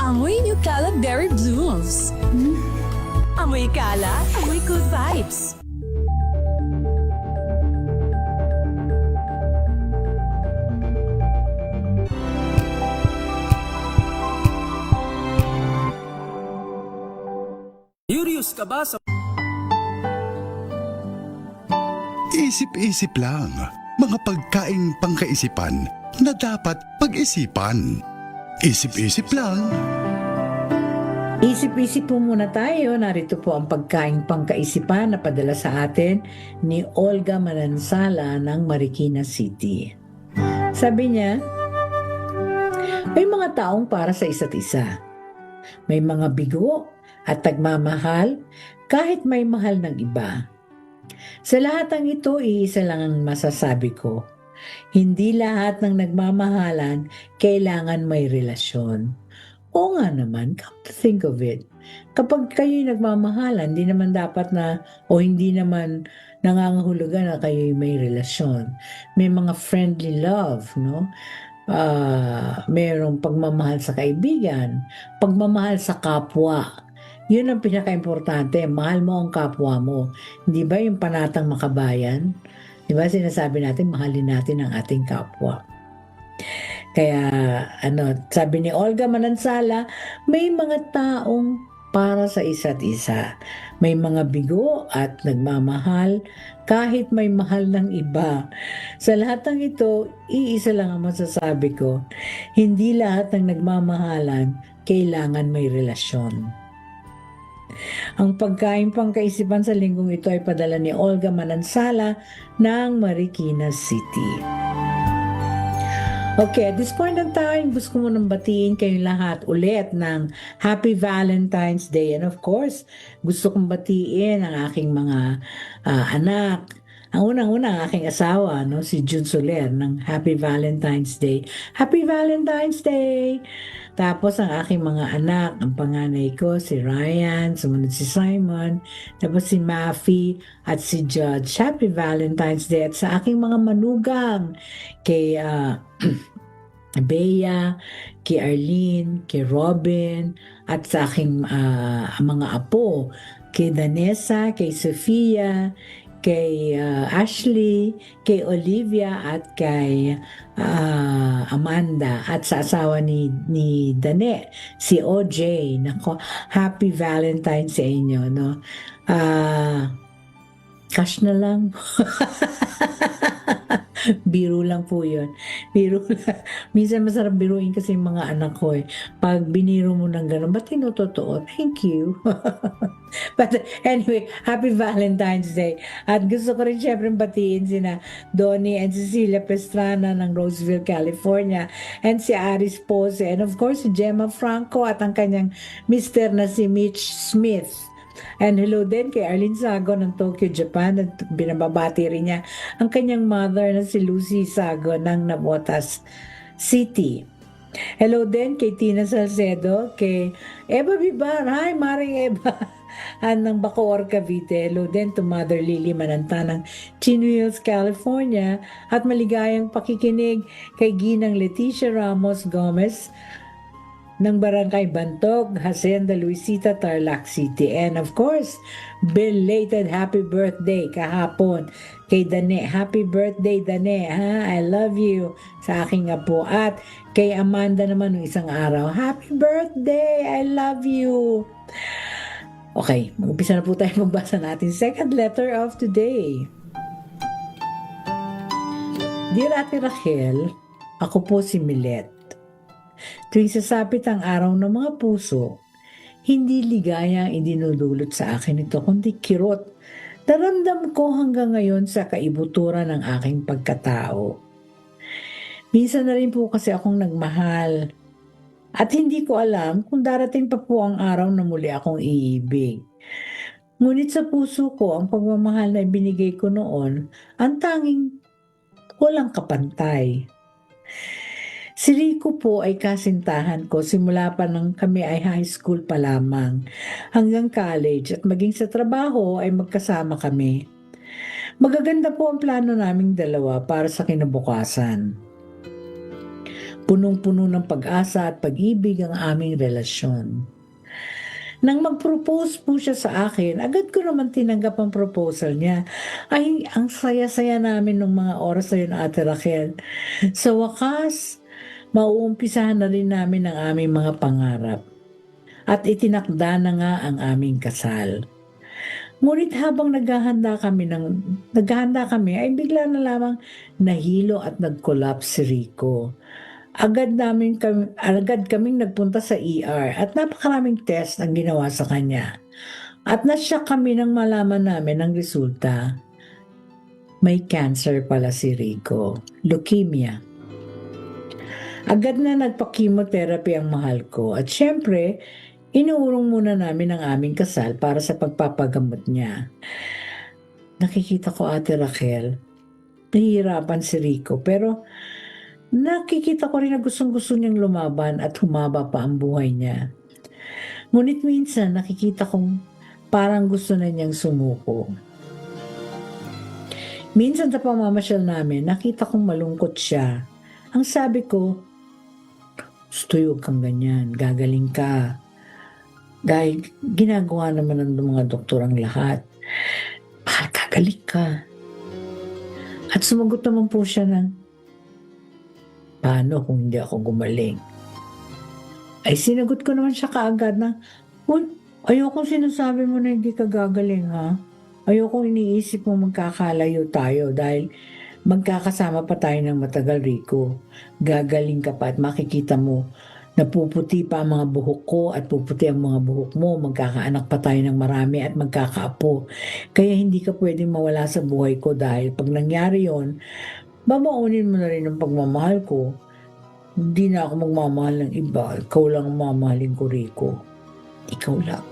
Amoy New Caleb Berry Blooms. Amoy kala, amoy good vibes. Curious ka ba sa... Isip-isip lang, mga pagkaing pangkaisipan na dapat pag-isipan. Isip-isip lang. Isip-isip po muna tayo. Narito po ang pagkaing pangkaisipan na padala sa atin ni Olga Manansala ng Marikina City. Sabi niya, may mga taong para sa isa't isa. May mga bigo at nagmamahal kahit may mahal ng iba. Sa lahat ng ito, iisa lang ang masasabi ko. Hindi lahat ng nagmamahalan kailangan may relasyon. Oo nga naman, come to think of it. Kapag kayo'y nagmamahalan, hindi naman dapat na, o hindi naman nangangahulugan na kayo'y may relasyon. May mga friendly love, no? Mayroong pagmamahal sa kaibigan, pagmamahal sa kapwa. Yun ang pinaka-importante, mahal mo ang kapwa mo. Hindi ba yung panatang makabayan? Di ba sinasabi natin, mahalin natin ang ating kapwa. Kaya, sabi ni Olga Manansala, may mga taong para sa isa't isa. May mga bigo at nagmamahal kahit may mahal ng iba. Sa lahat ng ito, iisa lang ang masasabi ko. Hindi lahat ng nagmamahalan kailangan may relasyon. Ang pagkain pangkaisipan sa linggong ito ay padala ni Olga Manansala ng Marikina City. Okay, at this point in time, gusto ko munang batiin kayong lahat ulit ng Happy Valentine's Day. And of course, gusto kong batiin ang aking mga anak. Ang unang-una, ang aking asawa, no, si June Soler, ng Happy Valentine's Day. Happy Valentine's Day! Tapos ang aking mga anak, ang panganay ko, si Ryan, sumunod si Simon, tapos si Maffy at si Judge. Happy Valentine's Day! At sa aking mga manugang, kay Bea, kay Arlene, kay Robin, at sa aking mga apo, kay Danessa, kay Sofia, kay Ashley, kay Olivia, at kay Amanda, at sa asawa ni Dane, si OJ. Nako, Happy Valentine's sa inyo, no? Cash na lang. Biro lang po yun. Biro lang. Minsan masarap biruin kasi yung mga anak ko eh. Pag biniro mo ng gano'n, ba't tinutotoo? Thank you. But anyway, Happy Valentine's Day. At gusto ko rin syempre batiin sina Donnie and Cecilia Pestrana ng Roseville, California, and si Aris Pose, and of course si Gemma Franco at ang kanyang mister na si Mitch Smith. And hello din kay Arlene Sago ng Tokyo, Japan, at binababati rin niya ang kanyang mother na si Lucy Sago ng Navotas City. Hello din kay Tina Salcedo, kay Eva Bibar, hi Maring Eva, ng Bacoor, Cavite. Hello din to Mother Lily Mananta ng Chino Hills, California, at maligayang pakikinig kay Ginang Leticia Ramos Gomez ng Barangay Bantog, Hacienda Luisita, Tarlac City. And of course, belated happy birthday kahapon kay Dane. Happy birthday, Dane, ha? I love you sa aking apo. At kay Amanda naman ng isang araw, happy birthday, I love you. Okay, mag-umpisa na po tayo magbasa natin second letter of today. Dear Ate Rachel, ako po si Milet. Tuwing sasapit ang araw ng mga puso, hindi ligaya ang idinudulot sa akin ito, kundi kirot. Naramdam ko hanggang ngayon sa kaibuturan ng aking pagkatao. Minsan na rin po kasi akong nagmahal at hindi ko alam kung darating pa po ang araw na muli akong iibig. Ngunit sa puso ko, ang pagmamahal na ibinigay ko noon, ang tanging walang kapantay. Si Rico po ay kasintahan ko simula pa nang kami ay high school pa lamang hanggang college, at maging sa trabaho ay magkasama kami. Magaganda po ang plano naming dalawa para sa kinabukasan. Punong-puno ng pag-asa at pag-ibig ang aming relasyon. Nang mag-propose po siya sa akin, agad ko naman tinanggap ang proposal niya. Ay, ang saya-saya namin ng mga oras na yun, Ate Rachel. Sa wakas, mauumpisahan na rin namin ang aming mga pangarap. At itinakda na nga ang aming kasal. Ngunit habang naghahanda kami ay bigla na lamang nahilo at nag-collapse si Rico. agad kaming nagpunta sa ER at napakaraming test ang ginawa sa kanya. At nasyak kami nang malaman namin ang resulta. May cancer pala si Rico, leukemia. Agad na nagpa-chemotherapy ang mahal ko at syempre, inuurong muna namin ang aming kasal para sa pagpapagamot niya. Nakikita ko, Ate Raquel, nahihirapan si Rico pero nakikita ko rin na gustong-gusto niyang lumaban at humaba pa ang buhay niya. Ngunit minsan nakikita kong parang gusto na niyang sumuko. Minsan sa pamamasyal namin, nakita kong malungkot siya. Ang sabi ko, Stoy, huwag kang ganyan, gagaling ka. Dahil ginagawa naman ng mga doktor ang lahat. Bakit gagaling ka? At sumagot naman po siya ng, paano kung hindi ako gumaling? Ay sinagot ko naman siya kaagad na, ayokong sinasabi mo na hindi ka gagaling ha. Ayokong iniisip mo magkakalayo tayo dahil magkakasama pa tayo ng matagal, Rico. Gagaling ka pa at makikita mo napuputi pa ang mga buhok ko at puputi ang mga buhok mo. Magkakaanak pa tayo ng marami at magkakaapo. Kaya hindi ka pwedeng mawala sa buhay ko dahil pag nangyari yon, babaunin mo na rin ang pagmamahal ko. Hindi na ako magmamahal ng iba. Ikaw lang ang mamahalin ko, Rico. Ikaw lang.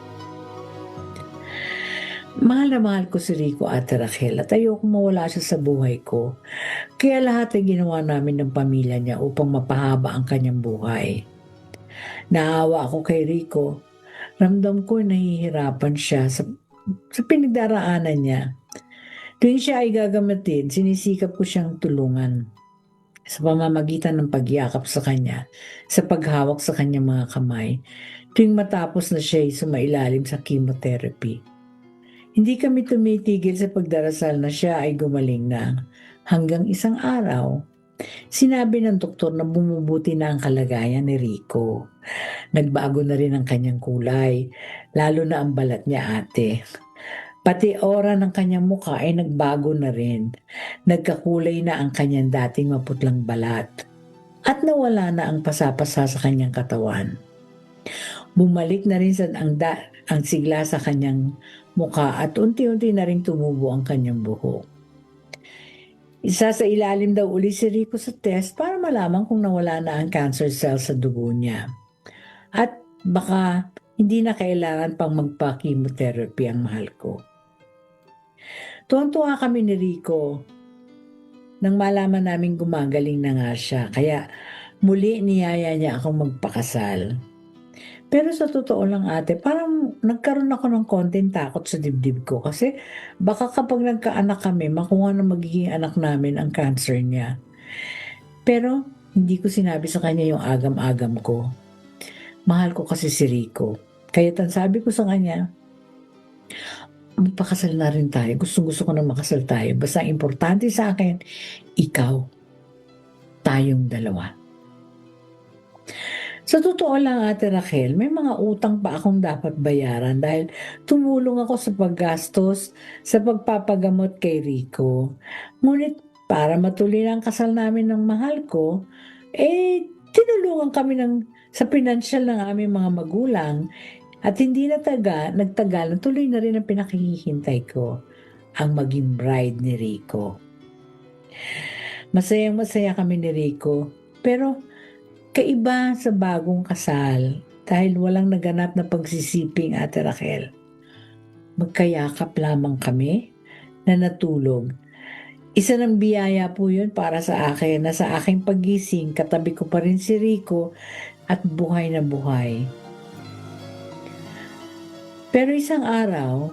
Mahal na mahal ko si Rico, Ate Raquel, at ayoko mawala siya sa buhay ko. Kaya lahat ay ginawa namin ng pamilya niya upang mapahaba ang kanyang buhay. Naawa ako kay Rico. Ramdam ko nahihirapan siya sa pinagdaraanan niya. Tuwing siya ay gagamatin, sinisikap ko siyang tulungan sa pamamagitan ng pagyakap sa kanya, sa paghawak sa kanyang mga kamay, tuwing matapos na siya ay sumailalim sa chemotherapy. Hindi kami tumitigil sa pagdarasal na siya ay gumaling na. Hanggang isang araw, sinabi ng doktor na bumubuti na ang kalagayan ni Rico. Nagbago na rin ang kanyang kulay, lalo na ang balat niya, ate. Pati aura ng kanyang mukha ay nagbago na rin. Nagkakulay na ang kanyang dating maputlang balat. At nawala na ang pasapasa sa kanyang katawan. Bumalik na rin ang sigla sa kanyang mukha at unti-unti na rin tumubo ang kanyang buhok. Isa sa ilalim daw uli si Rico sa test para malaman kung nawala na ang cancer cells sa dugo niya. At baka hindi na kailangan pang magpa-chemotherapy ang mahal ko. Tuwang-tuwa kami ni Rico nang malaman namin gumagaling na nga siya. Kaya muli niyaya niya akong magpakasal. Pero sa totoo lang, ate, parang nagkaroon ako ng konting takot sa dibdib ko kasi baka kapag nagkaanak kami, makuha na magiging anak namin ang cancer niya. Pero hindi ko sinabi sa kanya yung agam-agam ko. Mahal ko kasi si Rico. Kaya sabi ko sa kanya, magpakasal na rin tayo. Gusto ko na makasal tayo. Basta importante sa akin, ikaw, tayong dalawa. Sa totoo lang, Ate Raquel, may mga utang pa akong dapat bayaran dahil tumulong ako sa paggastos sa pagpapagamot kay Rico. Ngunit para matuloy ang kasal namin ng mahal ko, tinulungan kami sa pinansyal ng aming mga magulang at hindi nagtagal, tuloy na rin ang pinakihintay ko, ang maging bride ni Rico. Masayang-masaya kami ni Rico, pero kaiba sa bagong kasal dahil walang naganap na pagsisiping, Ate Raquel. Magkayakap lamang kami na natulog. Isa ng biyaya po yun para sa akin na sa aking paggising katabi ko pa rin si Rico at buhay na buhay. Pero isang araw,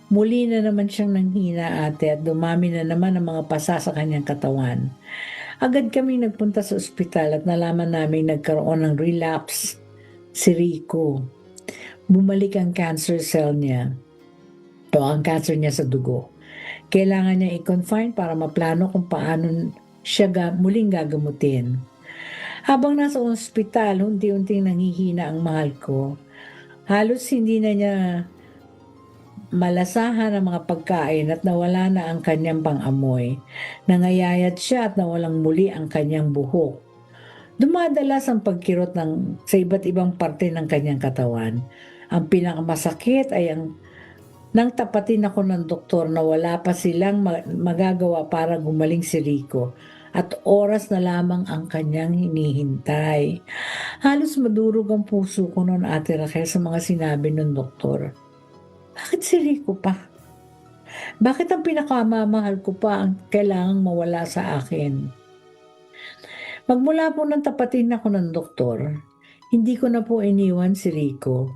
muli na naman siyang nanghina, ate, at dumami na naman ang mga pasa sa kanyang katawan. Agad kami nagpunta sa ospital at nalaman namin nagkaroon ng relapse si Rico. Bumalik ang cancer cell niya o ang cancer niya sa dugo. Kailangan niya i-confine para maplano kung paano siya muling gagamutin. Habang nasa ospital, unti-unting nanghihina ang mahal ko. Halos hindi na niya malasahan ang mga pagkain at nawala na ang kanyang pang-amoy. Nangayayat siya at nawalang muli ang kanyang buhok. Dumadalas ang pagkirot sa iba't ibang parte ng kanyang katawan. Ang pinakamasakit ay nang tapatin ako ng doktor na wala pa silang magagawa para gumaling si Rico at oras na lamang ang kanyang hinihintay. Halos madurog ang puso ko noon, Ate Raquel, sa mga sinabi ng doktor. Bakit si Rico pa? Bakit ang pinakamamahal ko pa ang kailangang mawala sa akin? Magmula po nang tapatin ako ng doktor, hindi ko na po iniwan si Rico.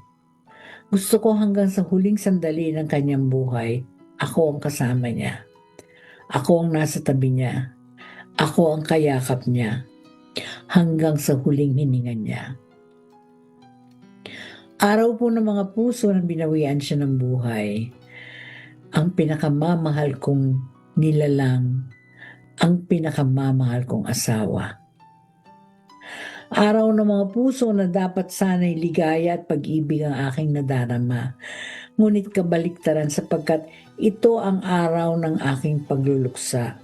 Gusto ko hanggang sa huling sandali ng kanyang buhay, ako ang kasama niya. Ako ang nasa tabi niya. Ako ang kayakap niya. Hanggang sa huling hininga niya. Araw po ng mga puso na binawian siya ng buhay. Ang pinakamamahal kong nilalang. Ang pinakamamahal kong asawa. Araw ng mga puso na dapat sana'y ligaya at pag-ibig ang aking nadarama. Ngunit kabaliktaran sapagkat ito ang araw ng aking pagluluksa.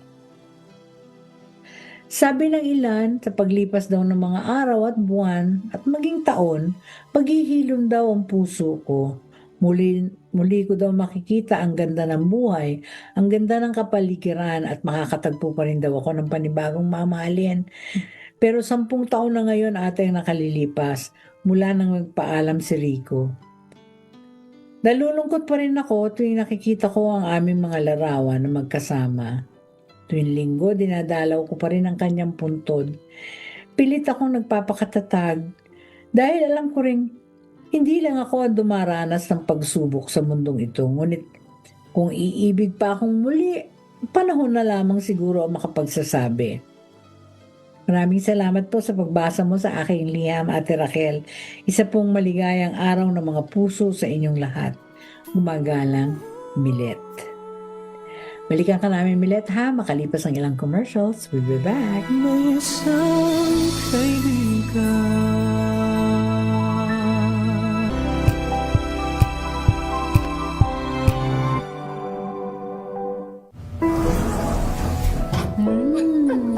Sabi ng ilan, sa paglipas daw ng mga araw at buwan at maging taon, paghihilom daw ang puso ko. Muli ko daw makikita ang ganda ng buhay, ang ganda ng kapaligiran at makakatagpo pa rin daw ako ng panibagong mamahalin. Pero 10 taon na ngayon ating nakalilipas mula nang nagpaalam si Rico. Nalulungkot pa rin ako tuwing nakikita ko ang aming mga larawan na magkasama. Tuwing linggo, dinadalaw ko pa rin ang kanyang puntod. Pilit akong nagpapakatatag dahil alam ko rin hindi lang ako ang dumaranas ng pagsubok sa mundong ito. Ngunit kung iibig pa akong muli, panahon na lamang siguro ang makapagsasabi. Maraming salamat po sa pagbasa mo sa aking liham, Ate Raquel. Isa pong maligayang araw ng mga puso sa inyong lahat. Gumagalang, Milet. Balikan ka namin, Milet, ha? Makalipas ang ilang commercials. We'll be back. May isang kaibigan.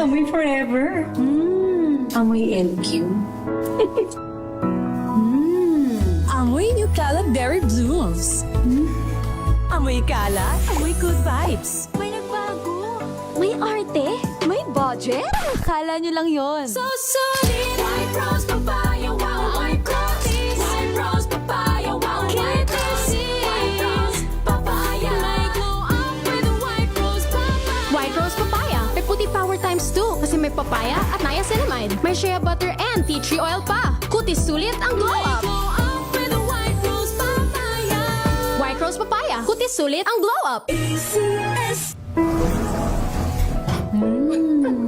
Amoy forever. Amoy LQ. Amoy New Caleb Berry Blooms. Amoy kalat, amoy good vibes. May nagbago. May arte. May budget. Kala nyo lang yon. So solid. White rose papaya, wow, white rose. White rose papaya, wow, white rose. White rose papaya. May glow up with white rose papaya. White Rose Papaya. May puti power times 2 kasi may papaya at niacinamide. May shea butter and tea tree oil pa. Kutis sulit ang glow up. Glow up with white rose papaya. White Rose Papaya. Kutis sulit ang glow up. ACS.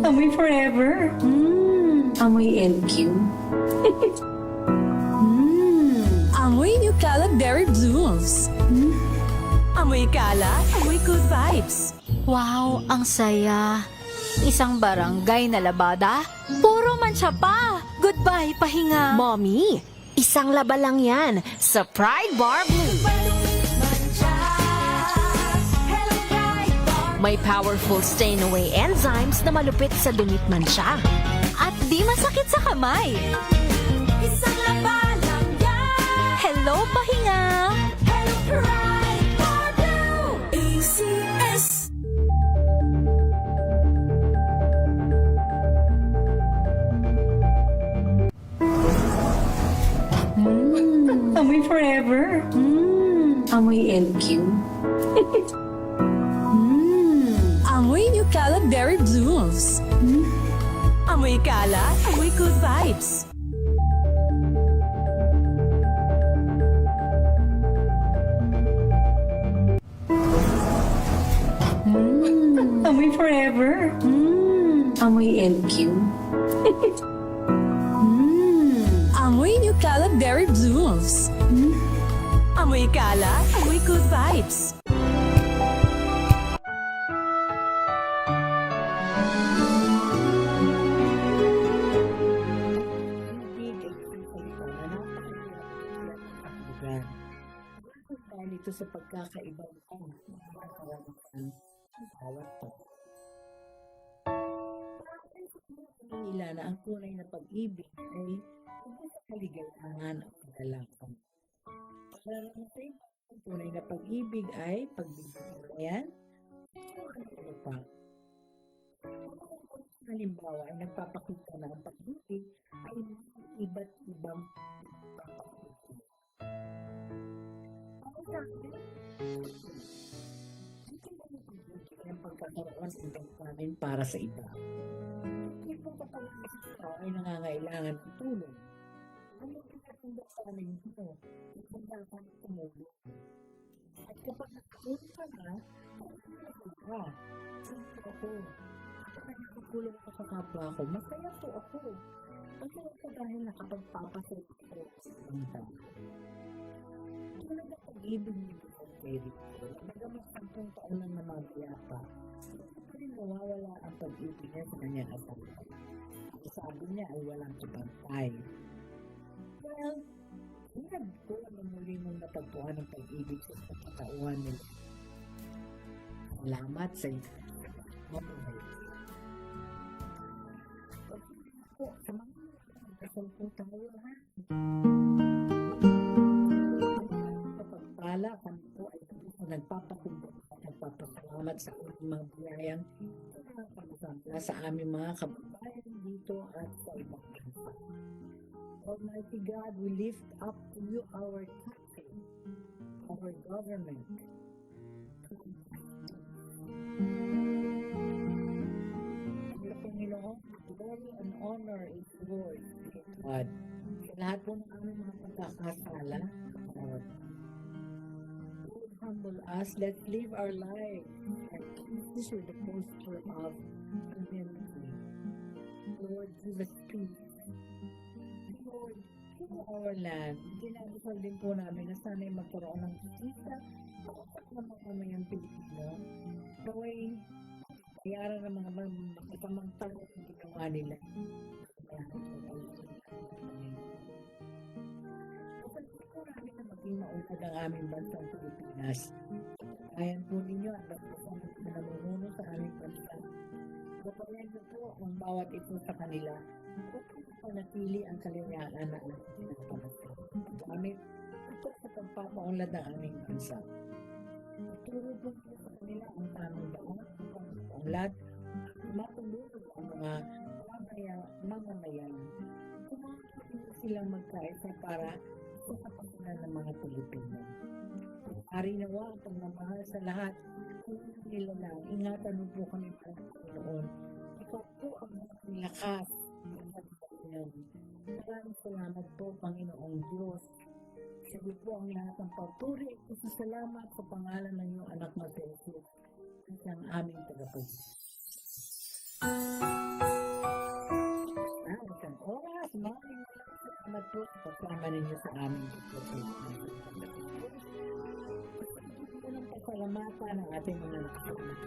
Amoy forever. Amoy LQ. Amoy New Caleb Berry Blooms. Amoy kalat, amoy good vibes. Wow, ang saya. Isang barangay na labada, puro mancha pa. Goodbye, pahinga. Mommy, isang laba lang yan sa Pride Bar Blue. May powerful stain-away enzymes na malupit sa dumit mancha. At di masakit sa kamay. Isang laba lang yan. Hello, pahinga. Hello, Pride Bar Blue. ACS. Amoy forever. Amoy LQ. Amoy New Caleb Berry Blooms. Amoy kalat, amoy good vibes. Amoy forever. Amoy LQ. Amoy New Caleb Berry Blooms. Amoy kalat, amoy good vibes. Dito sa pagkakaibang bawat nila na ang tunay na pag-ibig ay hindi sa kaligayahan at kalalakang. Para naman sa iba, ang tunay na pag-ibig ay pagbibigyan. Ano pa? Halimbawa, ay nagpapakita na ang pag-ibig ay iba't ibang pag-ibig. Ako sa akin, ang pagkakaroon ng namin para sa iba. Hindi po kapag ito ay nangangailangan ng tulong. Ano pinatunda sa amin ito? Kung dapat tumulong. At kapag nakatulong ka na, ay ka. Siyempre ako. Kapag nakatulong ako sa kapwa ko, masaya po ako. Masaya ko dahil nakapagpapasok ako sa ibang tao. Tulad ang pag-ibig ni Bukong Terry, nagamas 10 taon na namagaya pa, hindi pa rin nawawala ang pag-ibig niya sa kanyang asawa. Ang sabi niya ay walang kapantay. Well, hindi ko na muli mong natagpuan ang pag-ibig sa katauhan nila. Salamat sa inyo. Mabuhay. Po, sa mga kasal po tayo, ha? Pagpala, kami po ay nagpapakumbok at nagpapasalamat sa aming mga biyayang pagkakamla sa aming mga kababayan dito at sa ibang bansa. Almighty God, we lift up to you our country, our government. Panginoon, glory and honor is yours, God. Sa lahat po ng aming mga pagkakasala, Lord. Lord, humble us, let's live our lives and this is the posture of humility. Lord, give us peace. Lord, heal our land. Dinadasal din po namin na sana'y magkaroon ng justice sa mga kamayang Pilipino. Naway, bayaran ng mga makatamang-tang ang ginawa nila. Kapag po namin na maging maunad ang aming bansang Pilipinas, ayan po ninyo at nagpapang na namumuno sa aming bansa. Kapag po ang bawat ito sa kanila, upang panatili ang kalayaan na ating pinapanatili. Gamit ito sa pagpapaunlad ng aming bansa. Ituro po sa kanila ang tamang daan, ang pagpapaunlad, matulungan ang mga mamamayan. Kumakapin silang magkaisa para sa kapasinan ng mga Pilipino. Ari nawa ang pagmamahal sa lahat, kung nila lang, ingatan mo po kami para sa Panginoon. Ikaw po ang aking lakas. Maraming salamat po, Panginoong Diyos. Sige po ang lahat ng papuri. Salamat sa pangalan ng iyong anak na Jesus at ang aming tagapagligtas. Isang oras, maraming salamat po sa kasama ninyo sa aming tagapagligtas. Unang pasalamatan ng ating mga nakasalamat.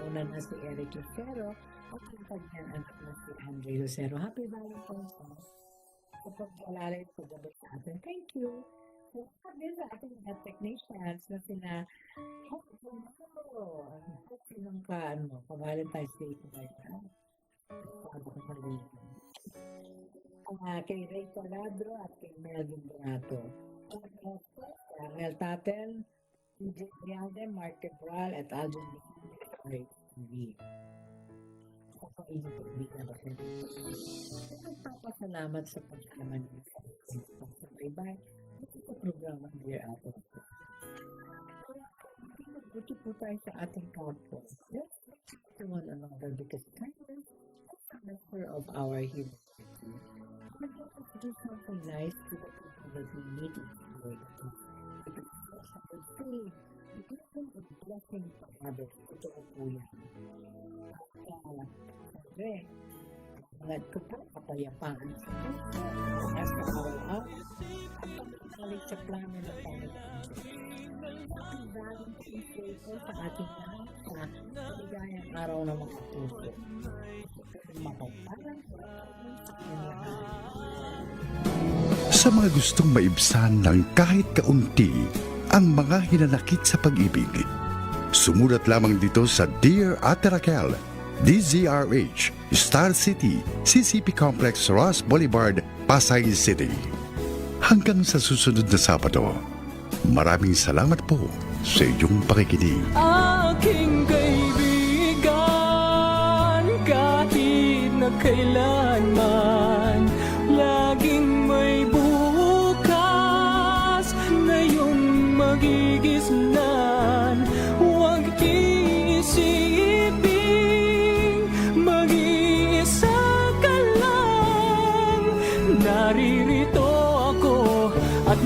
Una na si Eric Lucero at ang kanyang anak na si Andre Lucero. Happy Valentine's Day. Kapag palalay po gabot sa atin. Thank you. So, din sa ating mga technicians na sina sinong pa-Valentine's Day po kayo. Kay Ray Coladro at kay Melvin Donato. Mel Tatel, DJ Rialde, Mark Cabral at Alvin TV. Nagpapasalamat sa pagkaman niyo sa bye-bye sa programa Dear Apple. Magbuti po tayo sa ating kapwa. Let's to one another because kindness is the measure of our humanity. Let's do something nice to the people that we need in the world. Because it's truly a blessing for others. Ito po yan. Siyempre, mga ko po kapayapaan sa puso at sa araw-araw at pagkakalit sa plano ng Panginoon. Ang daming isay ko sa ating lahat sa maligayang araw ng mga puso. Mapagpalang sa ating lahat. Sa mga gustong maibsan ng kahit kaunti ang mga hinanakit sa pag-ibig, sumulat lamang dito sa Dear Ate Raquel, DZRH, Star City, CCP Complex, Ross Boulevard, Pasay City. Hanggang sa susunod na Sabado, maraming salamat po sa iyong pakikinig. Aking kaibigan, kahit na kailanman, laging may bukas na iyong magigisnan. Huwag iisipin, mag-iisa ka lang. Naririto ako at